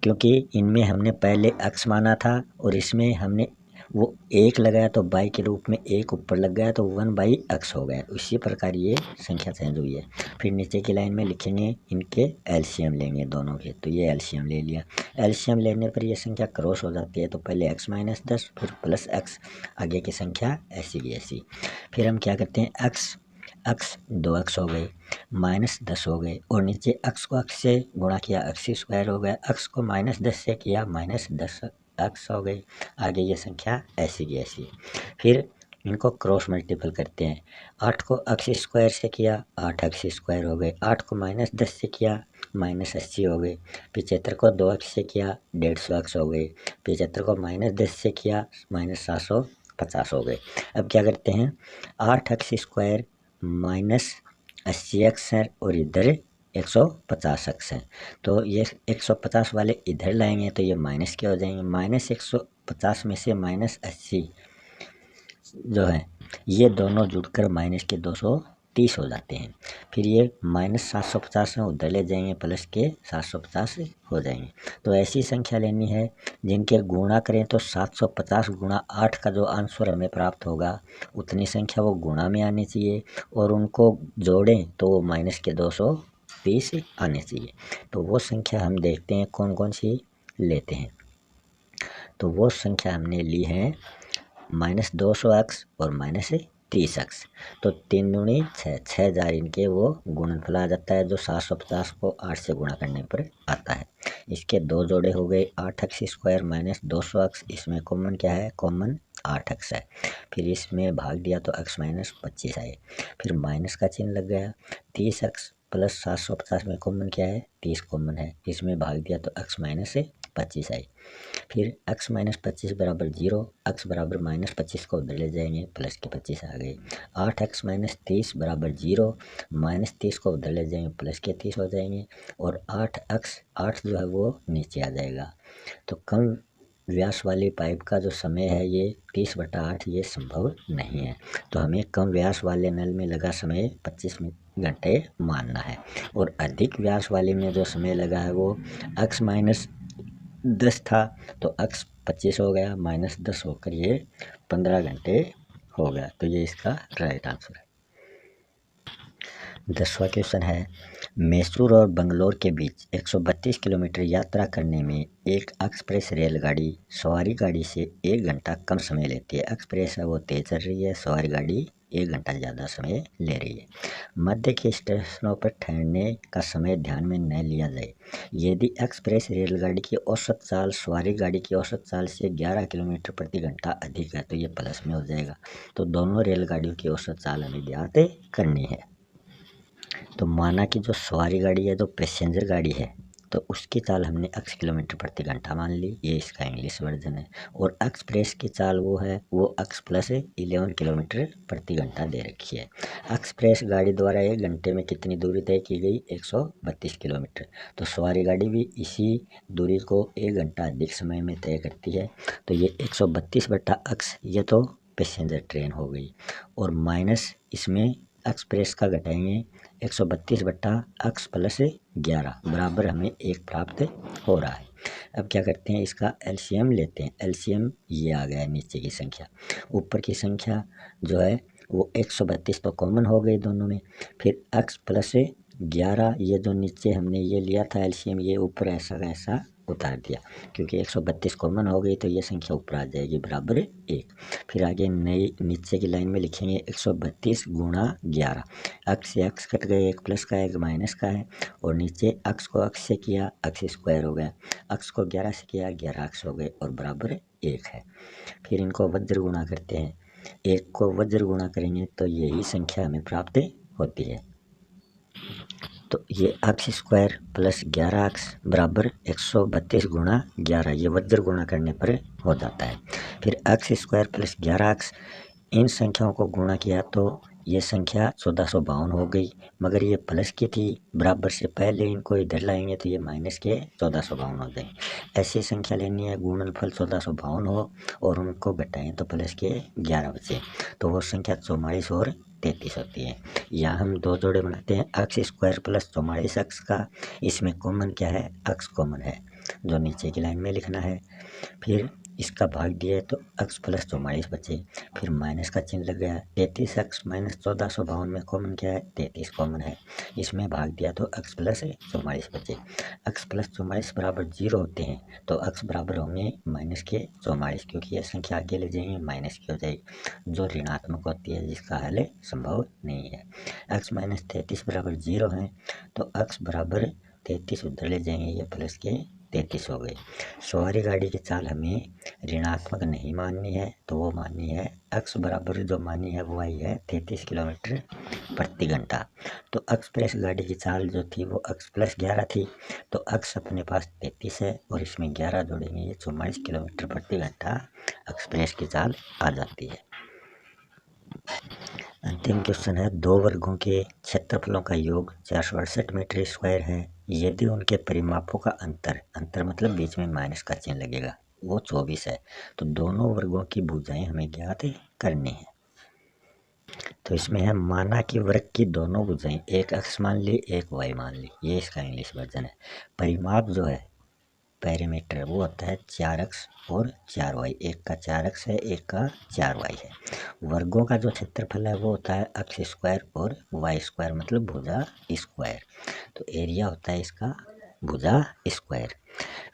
क्योंकि इनमें हमने पहले x माना था और इसमें हमने वो 1 लगाया तो बाई के रूप में 1 ऊपर लग गया तो 1/x हो गया। इसी प्रकार ये संख्या चेंज हुई है। फिर नीचे की लाइन में लिखेंगे, इनके एलसीएम लेंगे दोनों के, तो ये एलसीएम ले लिया। एलसीएम लेने पर ये संख्या क्रॉस हो जाती है, तो पहले x माइनस 10 फिर प्लस x, आगे की संख्या ऐसी की ऐसी। फिर हम क्या करते हैं, x 2x हो गए, माइनस 10 हो गए, और नीचे x को x से गुणा किया x स्क्वायर हो गया, x को माइनस 10 से किया माइनस 10x हो गई। आगे ये संख्या ऐसी की ऐसी। फिर इनको क्रॉस मल्टीपल करते हैं, 8 को x स्क्वायर से किया 8x स्क्वायर हो गए, 8 को माइनस 10 से किया माइनस 80 हो गए, 75 को 2x से किया 150x हो गए, 75 को माइनस 10 से किया माइनस 750 हो गए। अब क्या करते हैं, 8x स्क्वायर माइनस 80x है और इधर 150x है, तो ये 150 वाले इधर लाएंगे तो ये माइनस के हो जाएंगे। माइनस 150 में से माइनस 80 जो है ये दोनों जुड़कर माइनस के 230 हो जाते हैं। फिर ये माइनस 750 में उधर ले जाएंगे, प्लस के 750 हो जाएंगे। तो ऐसी संख्या लेनी है जिनके गुणा करें तो 750 गुणा 8 का जो आंसर हमें प्राप्त होगा उतनी संख्या वो गुणा में आनी चाहिए, और उनको जोड़ें तो वो माइनस के 230 आने चाहिए। तो वो संख्या हम देखते हैं कौन कौन सी लेते हैं। तो वो संख्या हमने ली है -200x और -30x। तो 3 दूनी 6, 6000 इनके वो गुणनफल आ जाता है, जो 750 को 8 से गुणा करने पर आता है। इसके दो जोड़े हो गए, 8x स्क्वायर माइनस 200x, इसमें कॉमन क्या है, कॉमन 8x है। फिर इसमें भाग दिया तो x माइनस 25 आए, फिर माइनस का चिन्ह लग गया। 30x प्लस 750 में कॉमन क्या है, 30 कॉमन है, इसमें भाग दिया तो x माइनस 25 आई। फिर x माइनस 25 बराबर 0, x बराबर माइनस 25 को उधर ले जाएंगे, प्लस के 25 आ गए। 8x माइनस 30 बराबर 0, माइनस 30 को उधर ले जाएंगे, प्लस के 30 हो जाएंगे, और 8 जो है वो नीचे आ जाएगा। तो कम व्यास वाली पाइप का जो समय है ये 30/8 ये संभव नहीं है। तो हमें कम व्यास वाले नल में लगा समय 25 घंटे मानना है, और अधिक व्यास वाले में जो समय लगा है वो x माइनस 10 था तो x 25 हो गया, माइनस 10 होकर ये 15 घंटे हो गया। तो ये इसका राइट आंसर है। 10वां क्वेश्चन है, मैसूर और बंगलोर के बीच 132 किलोमीटर यात्रा करने में एक एक्सप्रेस रेलगाड़ी सवारी गाड़ी से 1 घंटा कम समय लेती है। एक्सप्रेस है वो तेज चल रही है, सवारी गाड़ी 1 घंटा ज़्यादा समय ले रही है। मध्य के स्टेशनों पर ठहरने का समय ध्यान में न लिया जाए। यदि एक्सप्रेस रेलगाड़ी की औसत चाल सवारी गाड़ी की औसत चाल से 11 किलोमीटर प्रति घंटा अधिक है तो ये प्लस में हो जाएगा। तो दोनों रेलगाड़ियों की औसत चाल हमें ज्ञात करनी है। तो माना कि जो सवारी गाड़ी है, जो पैसेंजर गाड़ी है, तो उसकी चाल हमने x किलोमीटर प्रति घंटा मान ली, ये इसका इंग्लिश वर्जन है। और एक्सप्रेस की चाल वो है, वो x प्लस 11 किलोमीटर प्रति घंटा दे रखी है। एक्सप्रेस गाड़ी द्वारा 1 घंटे में कितनी दूरी तय की गई? 132 किलोमीटर। तो सवारी गाड़ी भी इसी दूरी को 1 घंटा अधिक समय में तय करती है। तो ये 132/x ये तो पैसेंजर ट्रेन हो गई, और माइनस इसमें एक्सप्रेस का घटाएंगे 132/x प्लस 11 बराबर हमें 1 प्राप्त हो रहा है। अब क्या करते हैं, इसका एलसीएम लेते हैं। एलसीएम ये आ गया है नीचे की संख्या, ऊपर की संख्या जो है वो 132 तो कॉमन हो गई दोनों में, फिर x प्लस 11 ये जो नीचे हमने ये लिया था एलसीएम, ये ऊपर ऐसा कैसा उतार दिया, क्योंकि 132 कॉमन हो गई तो ये संख्या ऊपर आ जाएगी बराबर 1। फिर आगे नई नीचे की लाइन में लिखेंगे 132 गुणा 11, x से x कट गए, 1 प्लस का है 1 माइनस का है, और नीचे x को x से किया x स्क्वायर हो गया, x को 11 से किया 11x हो गए और बराबर 1 है। फिर इनको वज्र गुणा करते हैं, 1 को वज्र गुणा करेंगे तो यही संख्या हमें प्राप्त होती है। तो ये x स्क्वायर प्लस 11x बराबर 132 गुणा 11, ये वज्र गुणा करने पर हो जाता है। फिर x स्क्वायर प्लस 11x इन संख्याओं को गुणा किया तो ये संख्या 1452 हो गई, मगर ये प्लस की थी, बराबर से पहले इनको इधर लाएंगे तो ये माइनस के 1452 हो जाएंगे। ऐसी संख्या लेनी है गुणनफल 1452 हो और उनको घटाएं तो प्लस के 11 बचे, तो वो संख्या 44 और 33 होती है। यहाँ हम दो जोड़े बनाते हैं, x स्क्वायर प्लस 44x का, इसमें कॉमन क्या है? x कॉमन है, जो नीचे की लाइन में लिखना है। फिर इसका भाग दिया तो x प्लस 44 बचे, फिर माइनस का चिन्ह लग गया, 33x माइनस 1452 में कॉमन क्या है? 33 कॉमन है, इसमें भाग दिया तो x प्लस 44 बचे। x प्लस 44 बराबर 0 होते हैं तो x बराबर होंगे माइनस के 44, क्योंकि यह संख्या आगे ले जाएंगे माइनस की हो जाएगी, जो ऋणात्मक होती है जिसका हल संभव नहीं है। x माइनस 33 बराबर 0 है तो x बराबर 33 उधर ले जाएंगे, ये प्लस के 33 हो गए। सवारी गाड़ी की चाल हमें ऋणात्मक नहीं माननी है, तो वो माननी है x बराबर जो मानी है वो आई है 33 किलोमीटर प्रति घंटा। तो एक्सप्रेस गाड़ी की चाल जो थी वो x प्लस 11 थी, तो x अपने पास 33 है और इसमें 11 जोड़ेंगे, ये 44 किलोमीटर प्रति घंटा एक्सप्रेस की चाल आ जाती है। अंतिम क्वेश्चन है, दो वर्गों के क्षेत्रफलों का योग 468 मीटर स्क्वायर है, यदि उनके परिमापों का अंतर मतलब बीच में माइनस का चिन्ह लगेगा, वो 24 है, तो दोनों वर्गों की भुजाएं हमें ज्ञात करनी है। तो इसमें है, माना कि वर्ग की दोनों भुजाएं एक x मान ली एक y मान ली, ये इसका इंग्लिश वर्जन है। परिमाप जो है पैरामीटर वो होता है 4x और 4y, एक का 4x है एक का 4y है। वर्गों का जो क्षेत्रफल है वो होता है x स्क्वायर और y स्क्वायर मतलब भुजा स्क्वायर, तो एरिया होता है इसका भुजा स्क्वायर।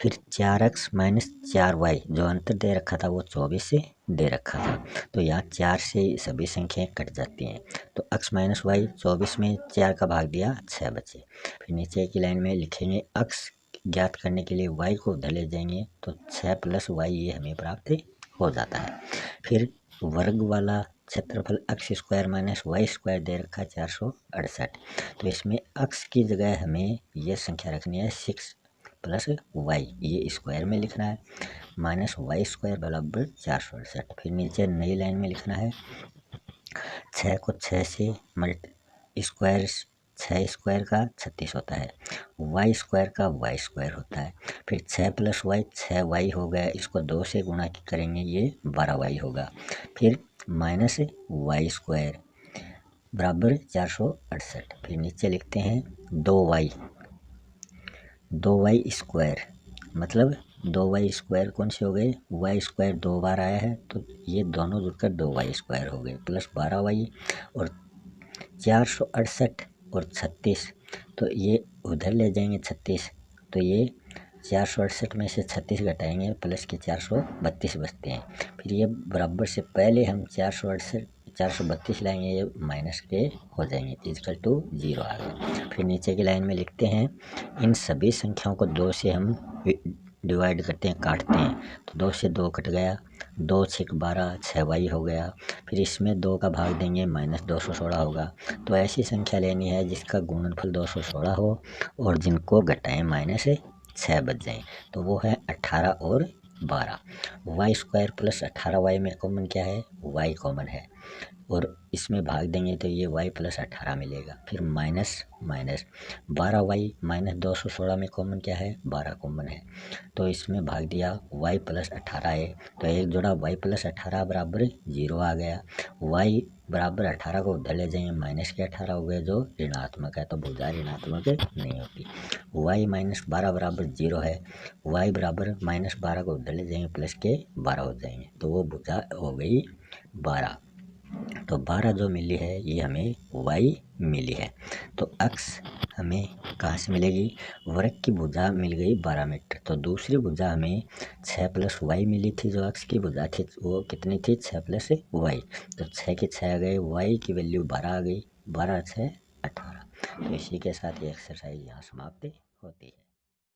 फिर 4x माइनस 4y जो अंतर दे रखा था वो 24 से दे रखा था, तो यहाँ 4 से सभी संख्याएं कट जाती हैं, तो x माइनस वाई 24 में 4 का भाग दिया 6 बचे। फिर नीचे की लाइन में लिखेंगे x ज्ञात करने के लिए y को उधर ले जाएंगे तो 6 प्लस y ये हमें प्राप्त हो जाता है। फिर वर्ग वाला क्षेत्रफल x square minus y square दे रखा है 468, तो इसमें x की जगह हमें ये संख्या रखनी है 6 प्लस वाई, ये स्क्वायर में लिखना है, माइनस वाई स्क्वायर बराबर 468। फिर नीचे नई लाइन में लिखना है 6 को 6 से स्क्वायर, 6 स्क्वायर का 36 होता है, वाई स्क्वायर का वाई स्क्वायर होता है। फिर 6 प्लस वाई 6 वाई हो गया, इसको 2 से गुणा करेंगे ये 12 वाई होगा। फिर माइनस वाई स्क्वायर बराबर 468। फिर नीचे लिखते हैं 2y स्क्वायर मतलब 2y स्क्वायर कौन से हो गए? y स्क्वायर 2 बार आया है तो ये दोनों जुड़कर 2y स्क्वायर हो गए प्लस 12y, और 468 और 36, तो ये उधर ले जाएंगे 36, तो ये 468 में से 36 घटाएंगे प्लस के 432 बचते हैं। फिर ये बराबर से पहले हम 432 लाएंगे, ये माइनस के हो जाएंगे, इक्वल टू 0 आ गए। फिर नीचे की लाइन में लिखते हैं इन सभी संख्याओं को 2 से हम डिवाइड करते हैं, काटते हैं, तो 2 से 2 कट गया, 2 6 12, 6y हो गया। फिर इसमें 2 का भाग देंगे, माइनस 216 होगा। तो ऐसी संख्या लेनी है जिसका गुणनफल 216 हो और जिनको घटाएं माइनस 6 बच जाएं, तो वो है 18 और 12। वाई स्क्वायर प्लस 18y में कॉमन क्या है, y कॉमन है, और इसमें भाग देंगे तो ये y प्लस 18 मिलेगा। फिर माइनस 12y माइनस 216 में कॉमन क्या है, 12 कॉमन है, तो इसमें भाग दिया y प्लस 18 है, तो एक जोड़ा y प्लस 18 बराबर 0 आ गया। y बराबर 18 को उधर ले जाएंगे, माइनस के 18 हो गए जो ऋणात्मक है, तो भुजा ऋणात्मक नहीं होती। y माइनस 12 बराबर 0 है, y बराबर माइनस 12 को उधर ले जाएंगे, प्लस के 12 हो जाएंगे, तो वो भुजा हो गई 12। तो 12 जो मिली है ये हमें y मिली है। तो अक्स हमें कहाँ से मिलेगी, वृत्त की भुजा मिल गई 12 मीटर। तो दूसरी भुजा हमें 6 प्लस y मिली थी, जो अक्स की भुजा थी वो कितनी थी, 6 प्लस y, तो 6 के 6 आ गए, y की वैल्यू 12 आ गई, 12 6 18। तो इसी के साथ ये एक्सरसाइज यहाँ समाप्त होती है।